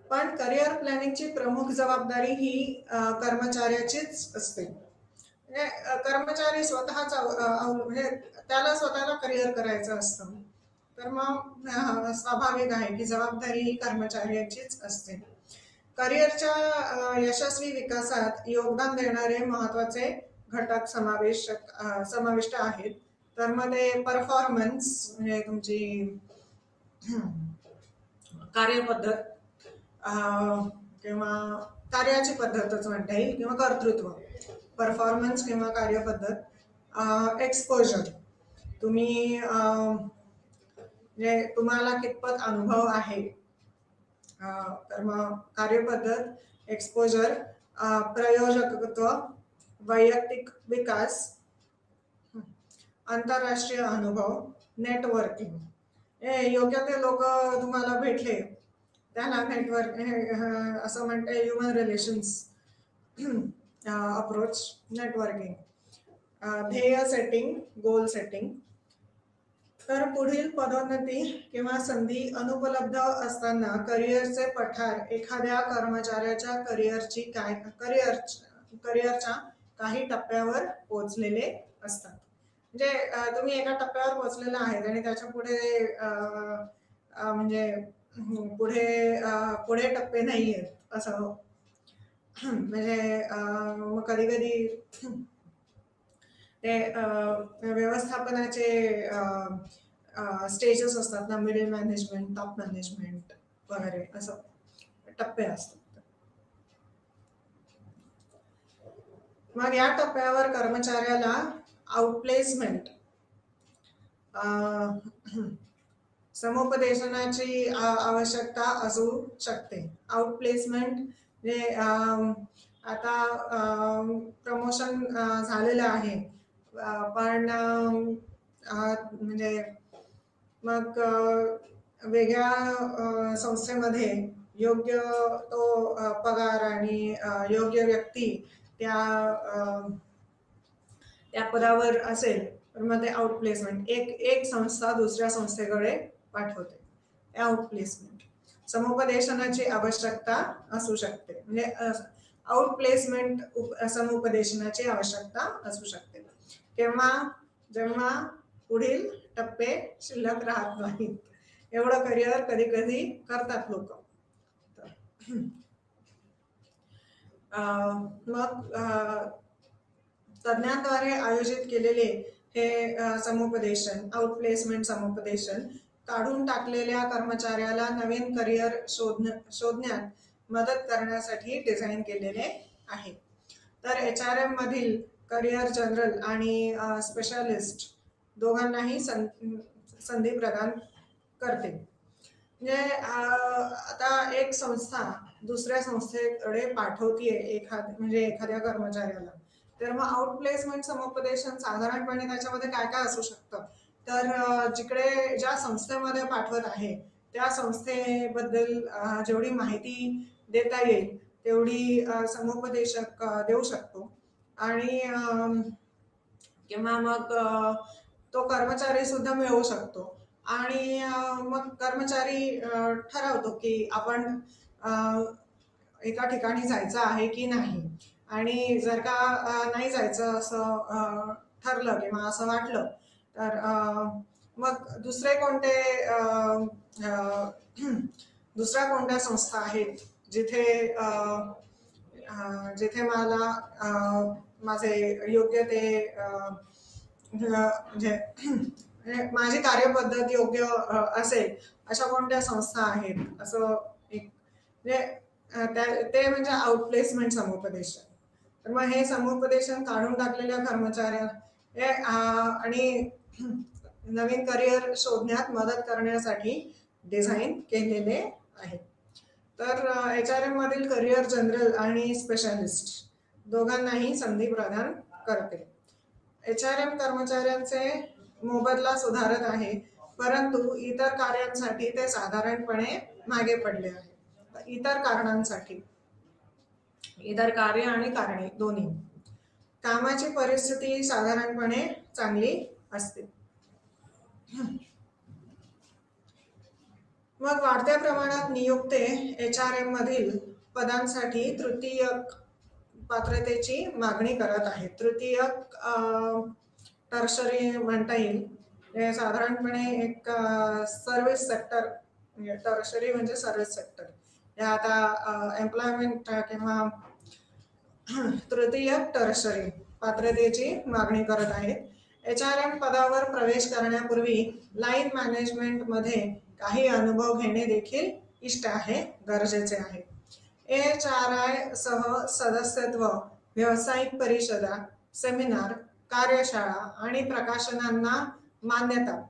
पण करिअर प्लॅनिंगची प्रमुख जबाबदारी ही कर्मचाऱ्याचीच असते. कर्मचारी स्वतःचा म्हणजे त्याला स्वतःला करिअर करायचं असतं, तर मग स्वाभाविक आहे की जबाबदारी ही कर्मचाऱ्याचीच असते. करिअरच्या यशस्वी विकासात योगदान देणारे महत्वाचे घटक समाविष्ट आहेत. तर मग ते परफॉर्मन्स म्हणजे तुमची कार्यपद्धत किंवा कार्याची पद्धतच म्हणता येईल, किंवा कर्तृत्व, परफॉर्मन्स किंवा कार्यपद्धत, एक्सपोजर, तुम्ही म्हणजे तुम्हाला कितपत अनुभव आहे, तर मग कार्यपद्धत, एक्सपोजर, प्रयोजकत्व, वैयक्तिक विकास, आंतरराष्ट्रीय अनुभव, नेटवर्किंग. योग्य ते लोक तुम्हाला भेटले त्याला नेटवर्क असं म्हणते, ह्युमन रिलेशन्स अप्रोच, नेटवर्किंग, ध्येय सेटिंग, गोल सेटिंग. तर पुढील पदोन्नती किंवा संधी अनुपलब्ध असताना करिअरचे पठार एखाद्या कर्मचाऱ्याच्या करिअरच्या काही टप्प्यावर पोहोचलेले असतात. म्हणजे तुम्ही एका टप्प्यावर पोहोचलेला आहेत आणि त्याच्या पुढे म्हणजे पुढे टप्पे नाही आहेत असं. म्हणजे मग कधी कधी ते व्यवस्थापनाचे स्टेजेस असतात ना, मिडल मॅनेजमेंट, टॉप मॅनेजमेंट वगैरे, असं टप्पे असतात. मग या टप्प्यावर कर्मचाऱ्याला आउटप्लेसमेंट, समुपदेशनाची आवश्यकता असू शकते. आउटप्लेसमेंट म्हणजे आता प्रमोशन झालेलं आहे, पण म्हणजे मग वेगळ्या संस्थेमध्ये योग्य तो पगार आणि योग्य व्यक्ती त्या पदावर असेल, तर मग ते आउटप्लेसमेंट, एक संस्था दुसऱ्या संस्थेकडे पाठवते, आउटप्लेसमेंट. समुपदेशनाची आवश्यकता असू शकते, म्हणजे आउटप्लेसमेंट समुपदेशनाची आवश्यकता असू शकते जेव्हा पुढील टप्पे शिल्लक राहत नाहीत. एवढं करिअर कधी कधी करतात लोक. मग तज्ञांद्वारे आयोजित केलेले हे आउटप्लेसमेंट समुपदेशन काढून टाकलेल्या कर्मचाऱ्याला नवीन करिअर शोधण्यात मदत करण्यासाठी डिझाईन केलेले आहे. तर HRM मधील करिअर जनरल आणि स्पेशालिस्ट दोघांनाही संधी प्रदान करते. म्हणजे आता एक संस्था दुसऱ्या संस्थेकडे पाठवतीये एखाद्या कर्मचाऱ्याला, तर मग आउटप्लेसमेंट समुपदेशन साधारणपणे त्याच्यामध्ये काय काय असू शकतं, तर ज्या संस्थेमध्ये पाठवत आहे त्या संस्थेबद्दल जेवढी माहिती देता येईल तेवढी समुपदेशक देऊ शकतो. आणि किंवा मग तो कर्मचारी सुद्धा मिळवू शकतो. आणि मग कर्मचारी ठरवतो की आपण एका ठिकाणी जायचं आहे की नाही. आणि जर का नाही जायचं असं ठरलं किंवा असं वाटलं, तर मग दुसऱ्या कोणत्या संस्था आहेत जिथे मला माझे योग्य ते म्हणजे माझी कार्यपद्धत योग्य असेल अशा कोणत्या संस्था आहेत असं एक म्हणजे ते म्हणजे आउटप्लेसमेंट समुपदेशन. तर मग हे समुपदेशन काढून टाकलेल्या कर्मचाऱ्या आणि नवीन करिअर शोधण्यात मदत करण्यासाठी डिझाईन केलेले आहे. तर HRM मधील करिअर जनरल आणि स्पेशालिस्ट दोघांनाही संधी प्रदान करते. HRM कर्मचाऱ्यांचे मोबदला सुधारत आहे, परंतु इतर कार्यांसाठी ते साधारणपणे मागे पडले आहे. इतर कारणांसाठी, इतर कार्य आणि कारणे दोन्ही. कामाची परिस्थिती साधारणपणे चांगली असते. मग वाढत्या प्रमाणात नियुक्ते HRM मधील पदांसाठी तृतीयक पात्रतेची मागणी करत आहेत. तृतीयक टर्शरी म्हणता येईल. हे साधारणपणे एक सर्व्हिस सेक्टर, टर्शरी म्हणजे सर्व्हिस सेक्टर. हे आता एम्प्लॉयमेंट किंवा तृतीयक टर्शरी पात्रतेची मागणी करत आहेत. HRM पदावर प्रवेश करण्यापूर्वी लाईन मॅनेजमेंट मध्ये काही अनुभव घेणे देखील इष्ट आहे, गरजेचे आहे. AHRI सह सदस्यत्व, व्यावसायिक परिषदा, सेमिनार, कार्यशाळा आणि प्रकाशनांना मान्यता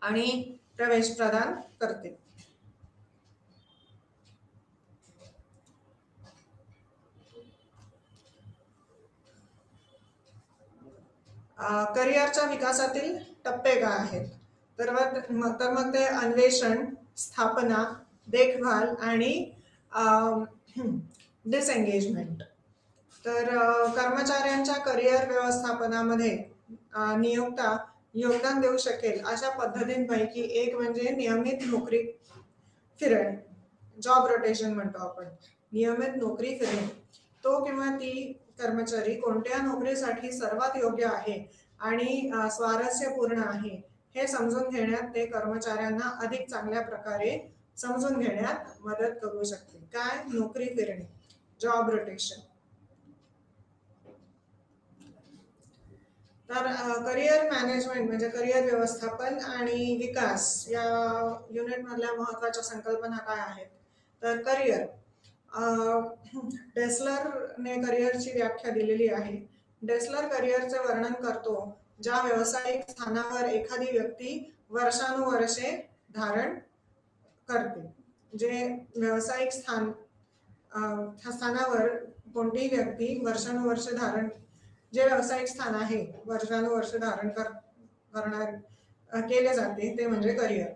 आणि प्रवेश प्रदान करते. करिअरच्या विकासातील टप्पे काय आहेत? तर मग ते अन्वेषण, स्थापना, देखभाल आणि डिसएंगेजमेंट. तर कर्मचाऱ्यांच्या करिअर व्यवस्थापनामध्ये नियोक्ता योगदान देऊ शकेल अशा पद्धतींपैकी एक म्हणजे नियमित नोकरी फिरणे, जॉब रोटेशन म्हणतो आपण. नियमित नोकरी फिरणे. तो किंवा ती कर्मचारी कोणत्या नोकरीसाठी सर्वात योग्य आहे आणि स्वारस्यपूर्ण आहे हे समजून घेण्यात ते कर्मचाऱ्यांना अधिक चांगल्या प्रकारे समजून घेण्यात मदत करू शकते. काय? नोकरी फिरणे, जॉब रोटेशन. तर करिअर मॅनेजमेंट म्हणजे करिअर व्यवस्थापन आणि विकास या युनिट मधल्या महत्वाच्या संकल्पना काय आहेत? तर करिअर, डेस्लरने करिअरची व्याख्या दिलेली आहे. डेस्लर करिअरचे वर्णन करतो ज्या व्यावसायिक स्थानावर एखादी व्यक्ती वर्षानुवर्षे धारण करते. जे व्यावसायिक स्थानावर कोणतीही व्यक्ती वर्षानुवर्ष धारण, जे व्यावसायिक स्थान आहे वर्षानुवर्ष धारण करणार केले जाते ते म्हणजे करिअर.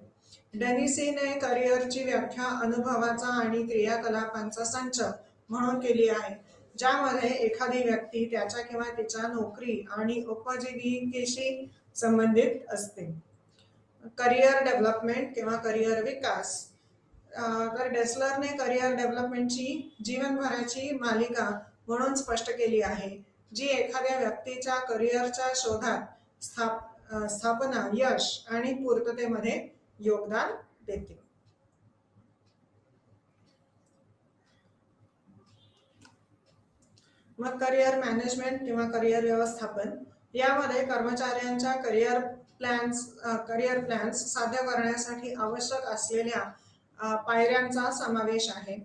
डेनिसीने करिअरची व्याख्या अनुभवाचा आणि क्रियाकलापांचा संच म्हणून केली आहे, ज्यामध्ये एखादी व्यक्ती त्याच्या किंवा तिच्या नोकरी आणि उपजीविकेशी संबंधित असते. करिअर डेव्हलपमेंट किंवा करिअर विकास. तर डेस्लरने करिअर डेव्हलपमेंटची जीवनभराची मालिका म्हणून स्पष्ट केली आहे, जी एखाद्या व्यक्तीच्या करिअरच्या शोधात, स्थापना, यश आणि पूर्ततेमध्ये योगदान देते. मग करिअर मॅनेजमेंट किंवा करिअर व्यवस्थापन यामध्ये कर्मचाऱ्यांच्या करिअर प्लॅन्स साध्य करण्यासाठी आवश्यक असलेल्या पायऱ्यांचा समावेश आहे.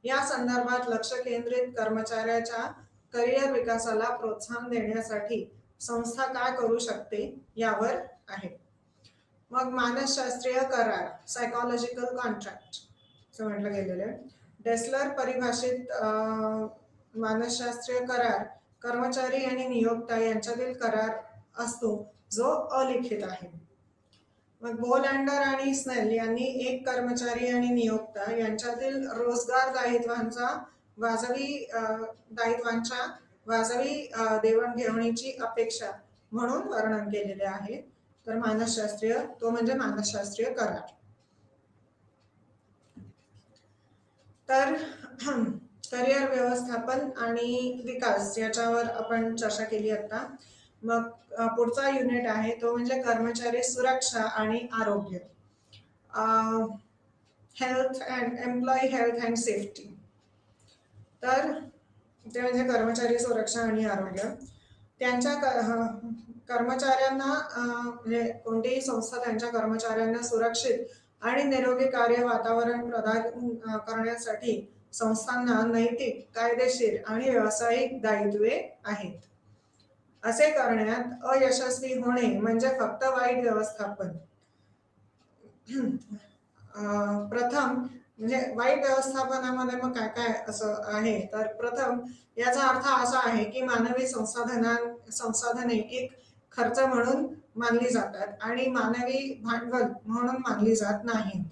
या संदर्भात लक्ष केंद्रित कर्मचाऱ्याच्या करिअर विकासाला प्रोत्साहन देण्यासाठी संस्था काय करू शकते यावर आहे. मग मानसशास्त्रीय करार, सायकोलॉजिकल कॉन्ट्रॅक्ट असं म्हटलं गेलेलं आहे. डेस्लर परिभाषित मानसशास्त्रीय करार कर्मचारी आणि नियोक्ता यांच्यातील करार असतो जो अलिखित आहे. मग बोलँडर आणि स्नेल यांनी एक कर्मचारी आणि नियोक्ता यांच्यातील रोजगार दायित्वांच्या वाजवी देवाणघेवाणीची अपेक्षा म्हणून वर्णन केलेले आहे. तर मानसशास्त्रीय करार. तर करिअर व्यवस्थापन आणि विकास याच्यावर आपण चर्चा केली आता. मग पुढचा युनिट आहे तो म्हणजे कर्मचारी सुरक्षा आणि आरोग्य, health and employee health and safety. तर ते म्हणजे कर्मचारी सुरक्षा आणि आरोग्य. त्यांच्या कर्मचाऱ्यांना म्हणजे कोणतीही संस्था त्यांच्या कर्मचाऱ्यांना सुरक्षित आणि निरोगी कार्य वातावरण प्रदान करण्यासाठी संस्थांना नैतिक, कायदेशीर आणि व्यावसायिक दायित्वे आहेत. असे करण्यात अयशस्वी होणे म्हणजे फक्त वाईट व्यवस्थापन. प्रथम म्हणजे वाईट व्यवस्थापनामध्ये मग काय काय असं आहे, तर प्रथम याचा अर्थ असा आहे की मानवी संसाधने एक खर्च म्हणून मानली जातात आणि मानवी भांडवल म्हणून मानली जात नाही.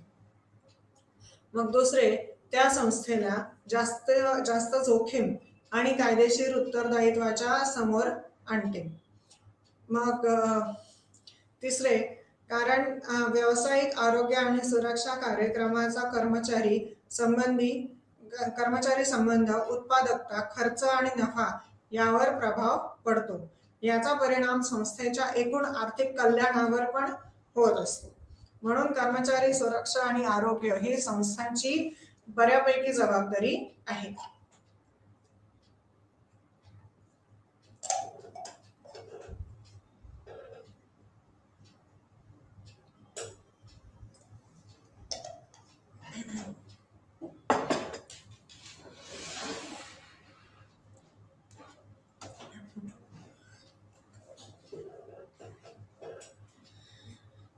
मग दुसरे, त्या संस्थेला जास्त जास्त जोखीम आणि कायदेशीर उत्तरदायित्वाच्या समोर आणते. मग तिसरे, कारण व्यावसायिक आरोग्य आणि सुरक्षा कार्यक्रमाचा कर्मचारी संबंध, उत्पादकता, खर्च आणि नफा यावर प्रभाव पडतो. याचा परिणाम संस्थेच्या एकूण आर्थिक कल्याणावर पण होत असतो. म्हणून कर्मचारी सुरक्षा आणि आरोग्य ही संस्थांची बऱ्यापैकी जबाबदारी आहे.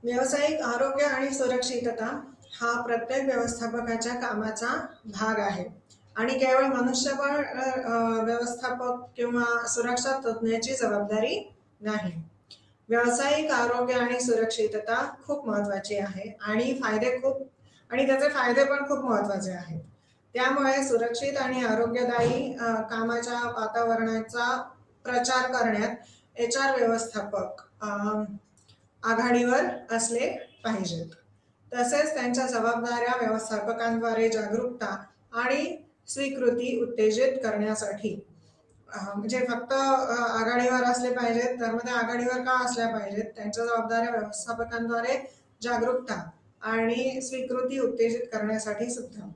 व्यावसायिक आरोग्य आणि सुरक्षितता हा प्रत्येक व्यवस्थापकाच्या कामाचा भाग आहे आणि केवळ मनुष्यबळ व्यवस्थापक किंवा सुरक्षा तज्ञाची जबाबदारी नाही. व्यावसायिक आरोग्य आणि सुरक्षितता खूप महत्वाची आहे आणि त्याचे फायदे पण खूप महत्वाचे आहेत. त्यामुळे सुरक्षित आणि आरोग्यदायी कामाच्या वातावरणाचा प्रचार करण्यात HR व्यवस्थापक आघाडीवर असले पाहिजेत. तसेच त्यांच्या जबाबदाऱ्या व्यवस्थापकांद्वारे जागरूकता आणि स्वीकृती उत्तेजित करण्यासाठी म्हणजे फक्त आघाडीवर असले पाहिजेत, तर मग आघाडीवर का असल्या पाहिजेत, त्यांच्या जबाबदाऱ्या व्यवस्थापकांद्वारे जागरूकता आणि स्वीकृती उत्तेजित करण्यासाठी सुद्धा.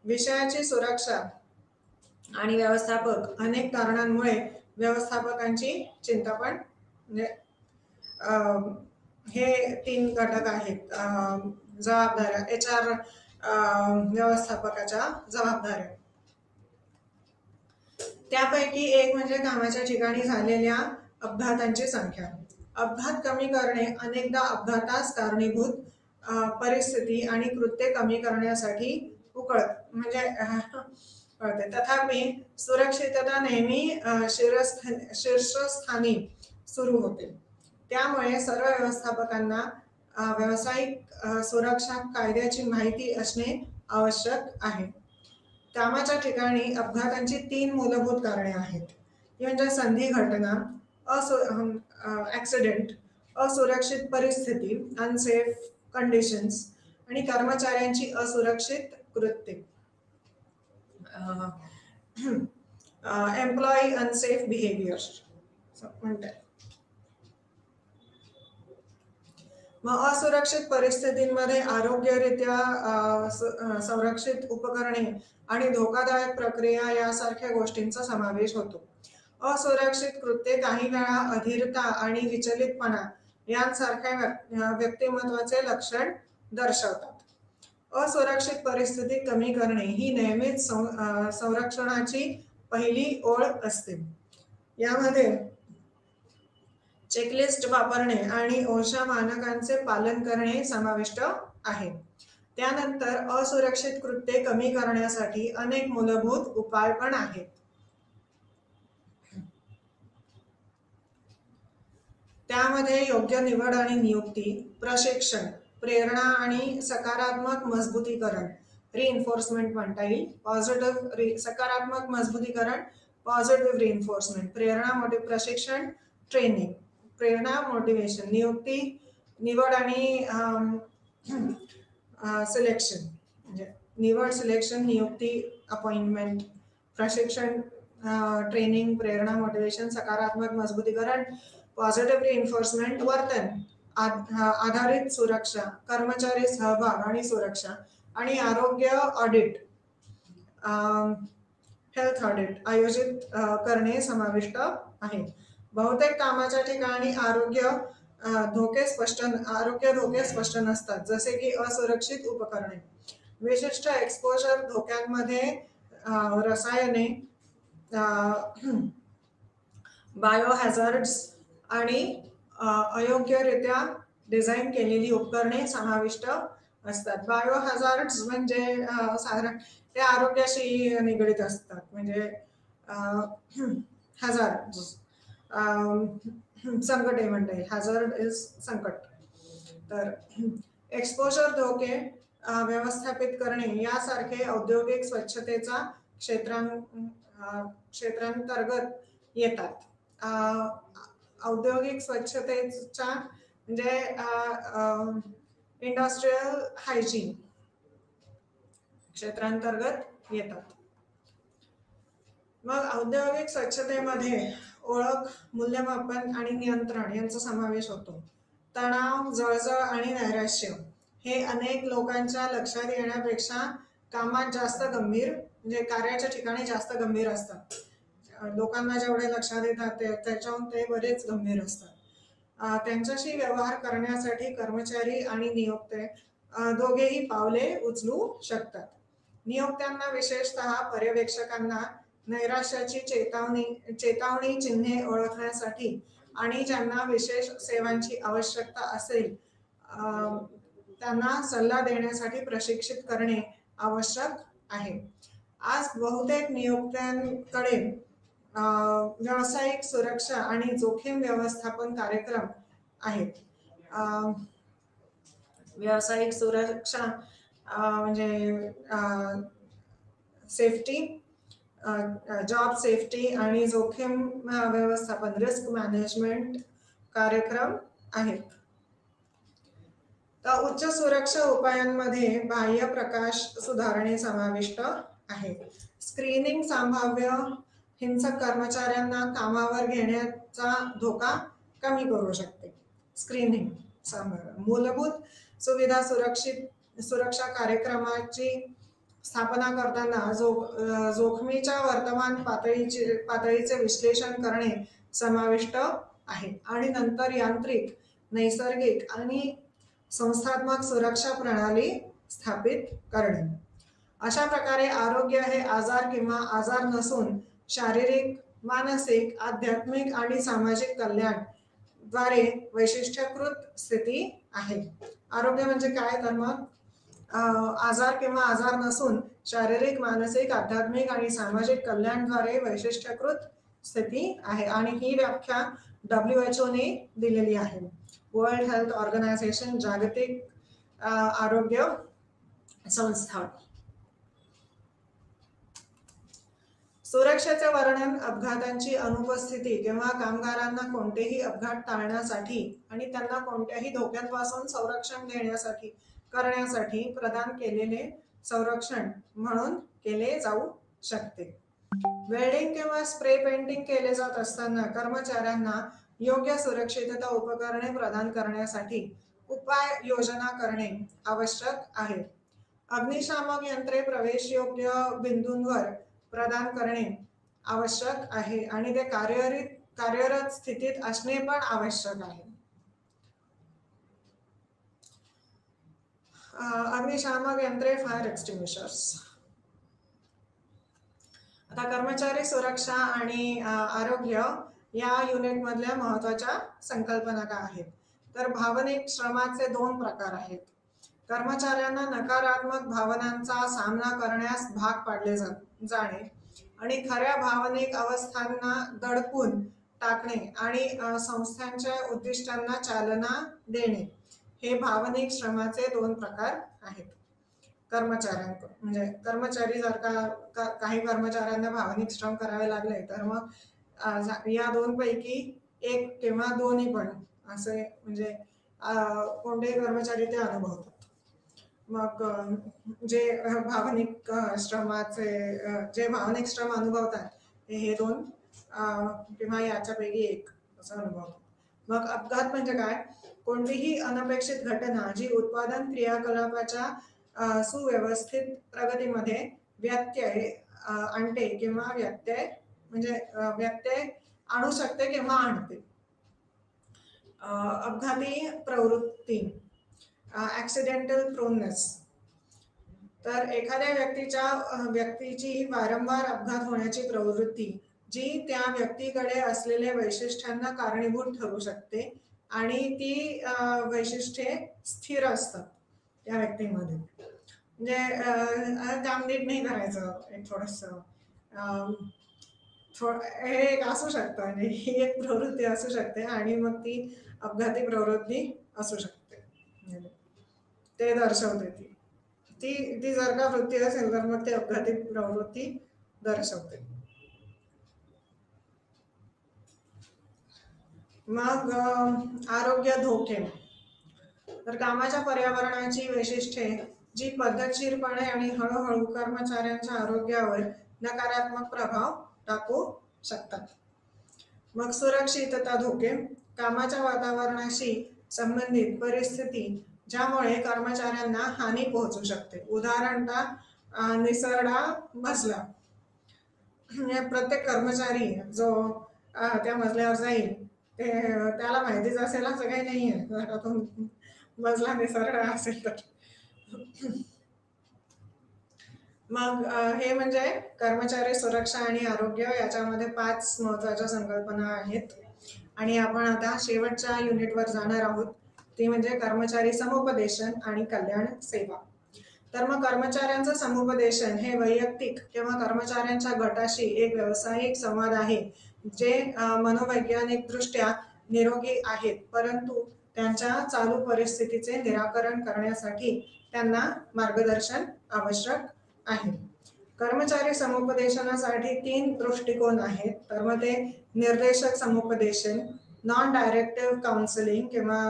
विषयाची सुरक्षा आणि व्यवस्थापक अनेक कारणांमुळे व्यवस्थापकांची चिंता पण म्हणजे हे 3 घटक आहेत जबाबदाऱ्या, HR व्यवस्थापकाच्या जबाबदाऱ्या. त्यापैकी एक म्हणजे कामाच्या ठिकाणी झालेल्या अपघातांची संख्या. अपघात कमी करणे अनेकदा अपघातास कारणीभूत परिस्थिती आणि कृत्ये कमी करण्यासाठी म्हणजे कळते. तथापि सुरक्षितता नेहमी शीर्षस्थानी सुरू होते. त्यामुळे सर्व व्यवस्थापकांना व्यावसायिक सुरक्षा कायद्याची माहिती असणे आवश्यक आहे. कामाच्या ठिकाणी अपघातांची 3 मूलभूत कारणे आहेत. ती म्हणजे संधी घटना, ऍक्सिडेंट, असुरक्षित परिस्थिती, अनसेफ कंडिशन्स आणि कर्मचाऱ्यांची असुरक्षित कृत्ये, एम्प्लॉई अनसेफ बिहेवियर म्हणतात. मग असुरक्षित परिस्थितींमध्ये आरोग्यरित्या संरक्षित उपकरणे आणि धोकादायक प्रक्रिया यासारख्या गोष्टींचा समावेश होतो. असुरक्षित कृत्ये काही वेळा अधीरता आणि विचलितपणा यांसारख्या व्यक्तिमत्वाचे लक्षण दर्शवतात. असुरक्षित परिस्थिती कमी करणे ही नेहमीच संरक्षणाची पहिली ओळ असते. यामध्ये चेकलिस्ट वापरणे आणि OSHA मानकांचे पालन करणे समाविष्ट आहे. त्यानंतर असुरक्षित कृत्ये कमी करण्यासाठी अनेक मूलभूत उपाय पण आहेत. त्यामध्ये योग्य निवड आणि नियुक्ती, प्रशिक्षण, प्रेरणा आणि सकारात्मक मजबूतीकरण, रिइन्फोर्समेंट म्हणता येईल. सकारात्मक मजबूतीकरण, पॉझिटिव्ह रिइन्फोर्समेंट, प्रशिक्षण, ट्रेनिंग, प्रेरणा, मोटिवेशन, निवड आणि सिलेक्शन म्हणजे निवड, सिलेक्शन, नियुक्ती, अपॉइंटमेंट, प्रशिक्षण, ट्रेनिंग, प्रेरणा, मोटिवेशन, सकारात्मक मजबूतीकरण, पॉझिटिव्ह रिइन्फोर्समेंट, वर्तन आधारित सुरक्षा, कर्मचारी सहभाग आणि सुरक्षा आणि आरोग्य ऑडिट, हेल्थ ऑडिट आयोजित करणे समाविष्ट आहे. बहुतेक कामाच्या ठिकाणी धोके स्पष्ट नसतात, जसे की असुरक्षित उपकरणे, विशिष्ट एक्सपोजर धोक्यांमध्ये, रसायने, बायो हॅझार्ड्स आणि अयोग्यरित्या डिझाईन केलेली उपकरणे समाविष्ट असतात. बायो हॅझार्ड्स म्हणजे साधारण ते आरोग्याशी निगडीत असतात, म्हणजे हॅझार्ड संकट म्हणता येईल. हॅझार्ड इज संकट. तर एक्सपोजर धोके व्यवस्थापित करणे यासारखे औद्योगिक स्वच्छतेचा क्षेत्रांतर्गत येतात. औद्योगिक स्वच्छतेच्या म्हणजे इंडस्ट्रियल हायजीन क्षेत्रांतर्गत येतात. मग औद्योगिक स्वच्छतेमध्ये ओळख, मूल्यमापन आणि नियंत्रण यांचा समावेश होतो. तणाव, जळजळ आणि नैराश्य हे अनेक लोकांच्या लक्षात येण्यापेक्षा कामात जास्त गंभीर, म्हणजे कार्याच्या ठिकाणी जास्त गंभीर असतात. लोकांना जेवढे लक्षात येतात त्याच्याहून ते बरेच गंभीर असतात. त्यांच्याशी व्यवहार करण्यासाठी कर्मचारी आणि नियोक्ते दोघेही पावले उचलू शकतात. नियोक्त्यांना, विशेषतः पर्यवेक्षकांना, नैराश्याची चेतावणी चिन्हे ओळखण्यासाठी आणि ज्यांना विशेष सेवांची आवश्यकता असेल त्यांना सल्ला देण्यासाठी प्रशिक्षित करणे आवश्यक आहे. आज बहुतेक नियोक्त्यांकडे व्यावसायिक सुरक्षा आणि जोखीम व्यवस्थापन कार्यक्रम आहेत. व्यावसायिक सुरक्षा म्हणजे सेफ्टी, जॉब सेफ्टी आणि जोखीम व्यवस्थापन, रिस्क मॅनेजमेंट कार्यक्रम आहेत. तर उच्च सुरक्षा उपायांमध्ये बाह्य प्रकाश सुधारणे समाविष्ट आहे. स्क्रीनिंग संभाव्य हिंसक कर्मचाऱ्यांना कामावर घेण्याचा धोका कमी करू शकते. स्क्रीनिंग मूलभूत सुविधा सुरक्षा कार्यक्रमाची स्थापना करताना जोखमीच्या वर्तमान पातळीचे विश्लेषण करणे समाविष्ट आहे आणि नंतर यांत्रिक, नैसर्गिक आणि संस्थात्मक सुरक्षा प्रणाली स्थापित करणे. अशा प्रकारे आरोग्य हे आजार किंवा आजार नसून शारीरिक, मानसिक, आध्यात्मिक आणि सामाजिक कल्याण द्वारे वैशिष्ट्यीकृत स्थिती आहे. आरोग्य म्हणजे काय? तर मग आजार किंवा आजार नसून शारीरिक, मानसिक, आध्यात्मिक आणि सामाजिक कल्याणद्वारे वैशिष्ट्यीकृत स्थिती आहे. आणि ही व्याख्या WHO ने दिलेली आहे. वर्ल्ड हेल्थ ऑर्गनायझेशन, जागतिक आरोग्य संस्था. सुरक्षेचे वर्णन अपघातांची अनुपस्थिती किंवा कामगारांना कोणतेही अपघात टाळण्यासाठी आणि त्यांना कोणत्याही धोक्यांपासून संरक्षण करण्यासाठी प्रदान केलेले संरक्षण म्हणून केले जाऊ शकते. वेल्डिंग किंवा स्प्रे पेंटिंग केले जात असताना कर्मचाऱ्यांना योग्य सुरक्षितता उपकरणे प्रदान करण्यासाठी उपाययोजना करणे आवश्यक आहे. अग्निशामक यंत्रे प्रवेशयोग्य बिंदूंवर प्रदान करणे आवश्यक आहे आणि ते कार्यरत स्थितीत असणे पण आवश्यक आहे. अग्निशामक यंत्रे, फायर एक्सटिंग्विशर्स. आता कर्मचारी सुरक्षा आणि आरोग्य या युनिट मधल्या महत्वाच्या संकल्पना काय आहेत? तर भावनिक श्रमाचे 2 प्रकार आहेत. कर्मचाऱ्यांना नकारात्मक भावनांचा सामना करण्यास भाग पाडले जाणे आणि खऱ्या भावनिक अवस्थांना दडपून टाकणे आणि संस्थांच्या उद्दिष्टांना चालना देणे हे भावनिक श्रमाचे 2 प्रकार आहेत. म्हणजे कर्मचारी जर का काही कर्मचाऱ्यांना भावनिक श्रम करावे लागले तर मग या 2 पैकी एक किंवा दोन्ही पण असे म्हणजे कोणतेही कर्मचारी ते अनुभवतात. मग जे भावनिक श्रम अनुभवतात हे 2 किंवा याच्यापैकी एक असं अनुभवतात. मग अपघात म्हणजे काय? कोणतीही अनपेक्षित घटना जी उत्पादन क्रियाकलापाच्या सुव्यवस्थित प्रगतीमध्ये व्यत्यय आणते किंवा व्यत्यय आणू शकते किंवा आणते. अपघाती प्रवृत्ती, ॲक्सिडेंटल प्रोननेस. तर एखाद्या व्यक्तीची वारंवार अपघात होण्याची प्रवृत्ती जी त्या व्यक्तीकडे असलेल्या वैशिष्ट्यांना कारणीभूत ठरू शकते आणि ती वैशिष्ट्ये स्थिर असतात त्या व्यक्तीमध्ये. म्हणजे काम नीट नाही करायचं, एक थोडंसं हे एक असू शकतं, म्हणजे ही एक प्रवृत्ती असू शकते आणि मग ती अपघाती प्रवृत्ती असू शकते. ते दर्शवते ती जर का वृत्ती असेल तर मग ती अपघाती प्रवृत्ती दर्शवते. मग आरोग्य धोके. तर कामाच्या पर्यावरणाची वैशिष्ट्ये जी पद्धतशीरपणे आणि हळूहळू कर्मचाऱ्यांच्या आरोग्यावर नकारात्मक प्रभाव टाकू शकतात. मग सुरक्षितता धोके. कामाच्या वातावरणाशी संबंधित परिस्थिती ज्यामुळे कर्मचाऱ्यांना हानी पोहोचू शकते. उदाहरणतः निसरडा बसला, प्रत्येक कर्मचारी जो त्या मजल्यावर जाईल त्याला माहितीच असेल असं काही नाहीये, जर का तो मजला निसरडा असेल तर. मग हे म्हणजे कर्मचारी सुरक्षा आणि आरोग्य याच्यामध्ये 5 महत्वाच्या संकल्पना आहेत आणि आपण आता शेवटच्या युनिटवर जाणार आहोत, ती म्हणजे कर्मचारी समुपदेशन आणि कल्याण सेवा. तर मग कर्मचाऱ्यांचं समुपदेशन हे वैयक्तिक किंवा कर्मचाऱ्यांच्या गटाशी एक व्यावसायिक संवाद आहे जे मनोवैज्ञानिक दृष्ट्या निरोगी आहेत, परंतु त्यांच्या चालू परिस्थितीचे निराकरण करण्यासाठी त्यांना मार्गदर्शन आवश्यक आहे. कर्मचारी समुपदेशनासाठी 3 दृष्टिकोन आहेत. तर मग ते निर्देशक समुपदेशन, नॉन डायरेक्टिव्ह काउन्सिलिंग किंवा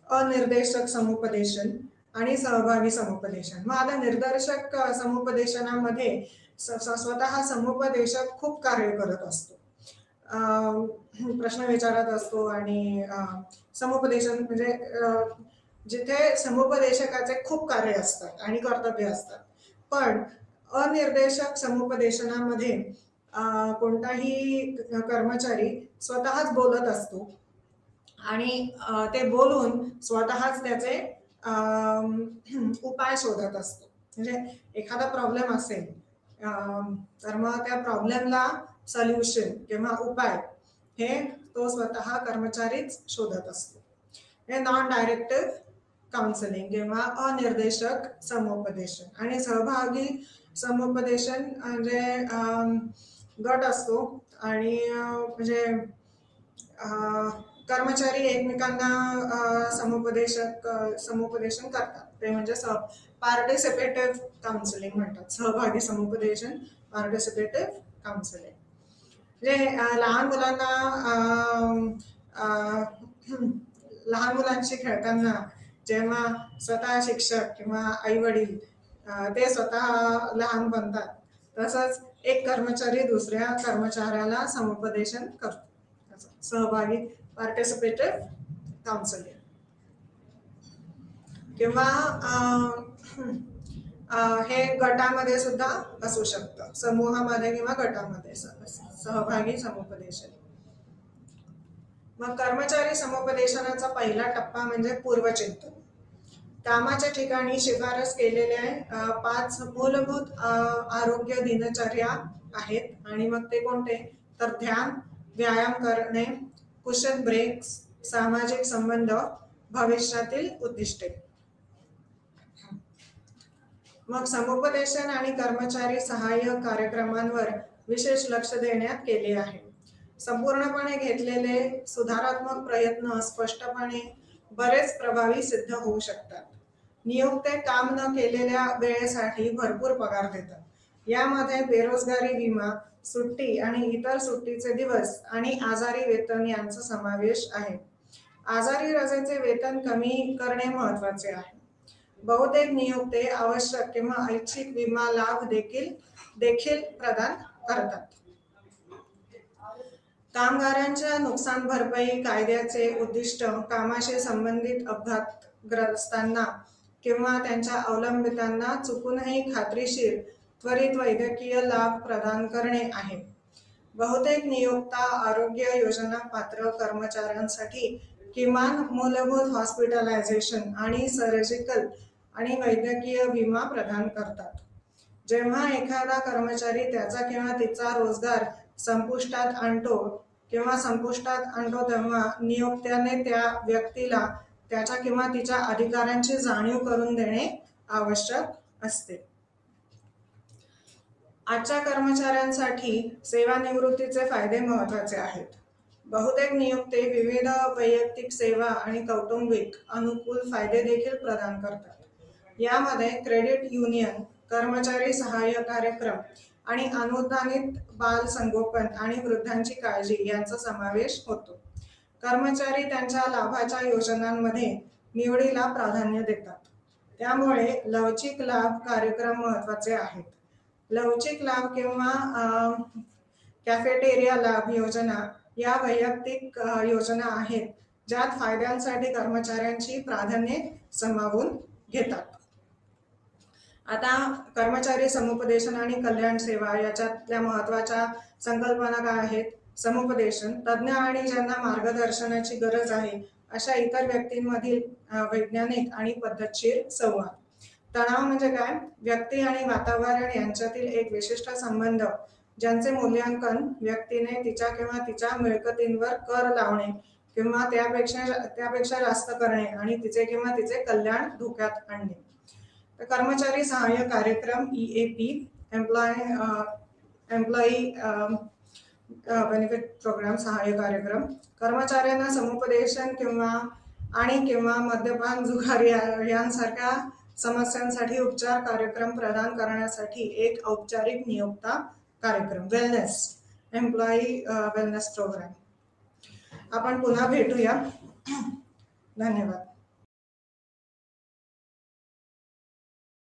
अनिर्देशक समुपदेशन आणि सहभागी समुपदेशन. मग आता निर्देशक समुपदेशनामध्ये स्वतः समुपदेशक खूप कार्य करत असतो, प्रश्न विचारत असतो आणि समुपदेशन म्हणजे जिथे समुपदेशकाचे खूप कार्य असतात आणि कर्तव्य असतात. पण अनिर्देशक समुपदेशनामध्ये कोणताही कर्मचारी स्वतःच बोलत असतो आणि ते बोलून स्वतःच त्याचे उपाय शोधत असतो. म्हणजे एखादा प्रॉब्लेम असेल तर मग त्या प्रॉब्लेमला सोल्युशन किंवा उपाय हे तो स्वतः कर्मचारीच शोधत असतो. हे नॉन डायरेक्टिव्ह काउन्सिलिंग किंवा अनिर्देशक समुपदेशन. आणि सहभागी समुपदेशन म्हणजे गट असतो आणि म्हणजे कर्मचारी एकमेकांना समुपदेशन करतात, ते म्हणजे पार्टिसिपेटिव्ह काउन्सिलिंग म्हणतात. सहभागी समुपदेशन, पार्टिसिपेटिव्ह काउन्सिलिंग. म्हणजे लहान मुलांशी खेळताना जेव्हा स्वतः शिक्षक किंवा आई वडील ते स्वतः लहान बनतात, तसंच एक कर्मचारी दुसऱ्या कर्मचाऱ्याला समुपदेशन करतो. सहभागी पार्टिसिपेटिव्ह काउन्सिलिंग. किंवा हे गटामध्ये सुद्धा असू शकतं, समूहामध्ये किंवा गटामध्ये सहभागी समुपदेशन. मग कर्मचारी समुपदेशनाचा पहिला टप्पा म्हणजे पूर्वचिंतन. कामाच्या ठिकाणी शिफारस केलेल्या 5 मूलभूत आरोग्य दिनचर्या आहेत आणि मग ते कोणते, तर ध्यान, व्यायाम करणे, कुशल ब्रेक्स, सामाजिक संबंध, भविष्यातील उद्दिष्टे. मग समुपदेशन आणि कर्मचारी सहाय्य कार्यक्रमांवर विशेष लक्ष देण्यात केले आहे. संपूर्णपणे घेतलेले सुधारात्मक प्रयत्न स्पष्टपणे बरेच प्रभावी सिद्ध होऊ शकतात. नियोक्ते काम न केलेल्या वेळेसाठी भरपूर पगार देतात. यामध्ये बेरोजगारी विमा, सुट्टी आणि इतर सुट्टीचे दिवस आणि आजारी वेतन यांचा समावेश आहे. आजारी रजेचे वेतन कमी करणे महत्वाचे आहे. बहुतेक नियोक्ते आवश्यक किंवा ऐच्छिक विमा लाभ देखील प्रदान करतात. कामगारांच्या नुकसान भरपाई कायद्याचे उद्दिष्ट कामाशी संबंधित अपघातग्रस्तांना किंवा त्यांच्या अवलंबितांना चुकूनही खात्रीशीर त्वरित वैद्यकीय लाभ प्रदान करणे आहे. बहुतेक नियोक्ता आरोग्य योजना पात्र कर्मचाऱ्यांसाठी किमान मूलभूत हॉस्पिटलायझेशन आणि सर्जिकल आणि वैद्यकीय विमा प्रदान करतात. जेव्हा एखादा कर्मचारी त्याचा किंवा तिचा रोजगार संपुष्टात आणतो तेव्हा नियोक्त्याने त्या व्यक्तीला त्याच्या किंवा तिच्या अधिकारांची जाणीव करून देणे आवश्यक असते. आजच्या कर्मचाऱ्यांसाठी सेवानिवृत्तीचे फायदे महत्त्वाचे आहेत. बहुतेक नियोक्ते विविध वैयक्तिक सेवा आणि कौटुंबिक अनुकूल फायदे देखील प्रदान करतात. यामध्ये क्रेडिट युनियन, कर्मचारी सहाय्य कार्यक्रम आणि अनुदानित बाल संगोपन आणि वृद्धांची काळजी यांचा समावेश होतो. कर्मचारी त्यांच्या लाभाच्या योजनांमध्ये निवडीला प्राधान्य देतात. त्यामुळे लवचिक लाभ कार्यक्रम महत्त्वाचे आहेत. लवचिक लाभ किंवा कॅफेटेरिया लाभ योजना या वैयक्तिक योजना आहेत ज्यात फायद्यांसाठी कर्मचाऱ्यांची प्राधान्ये सामावून घेतात. आता कर्मचारी समुपदेशन आणि कल्याण सेवा याच्यातल्या महत्त्वाच्या संकल्पना काय आहेत? समुपदेशन, तज्ज्ञ आणि ज्यांना मार्गदर्शनाची गरज आहे अशा इतर व्यक्तींमधील वैज्ञानिक आणि पद्धतशीर संवाद. तणाव म्हणजे काय? व्यक्ती आणि वातावरण यांच्यातील एक विशिष्ट संबंध ज्यांचे मूल्यांकन व्यक्तीने तिच्या किंवा तिच्या मिळकतींवर कर लावणे किंवा त्यापेक्षा जास्त करणे आणि तिचे किंवा तिचे कल्याण धोक्यात आणणे. तर कर्मचारी सहाय्य कार्यक्रम EAP, एम्प्लॉई बेनिफिट प्रोग्राम सहाय्य कार्यक्रम, कर्मचाऱ्यांना समुपदेशन किंवा मद्यपान, जुगार यांसारख्या समस्यांसाठी उपचार कार्यक्रम प्रदान करण्यासाठी एक औपचारिक नियोक्ता कार्यक्रम. Employee wellness programme. आपण पुन्हा भेटूया. धन्यवाद.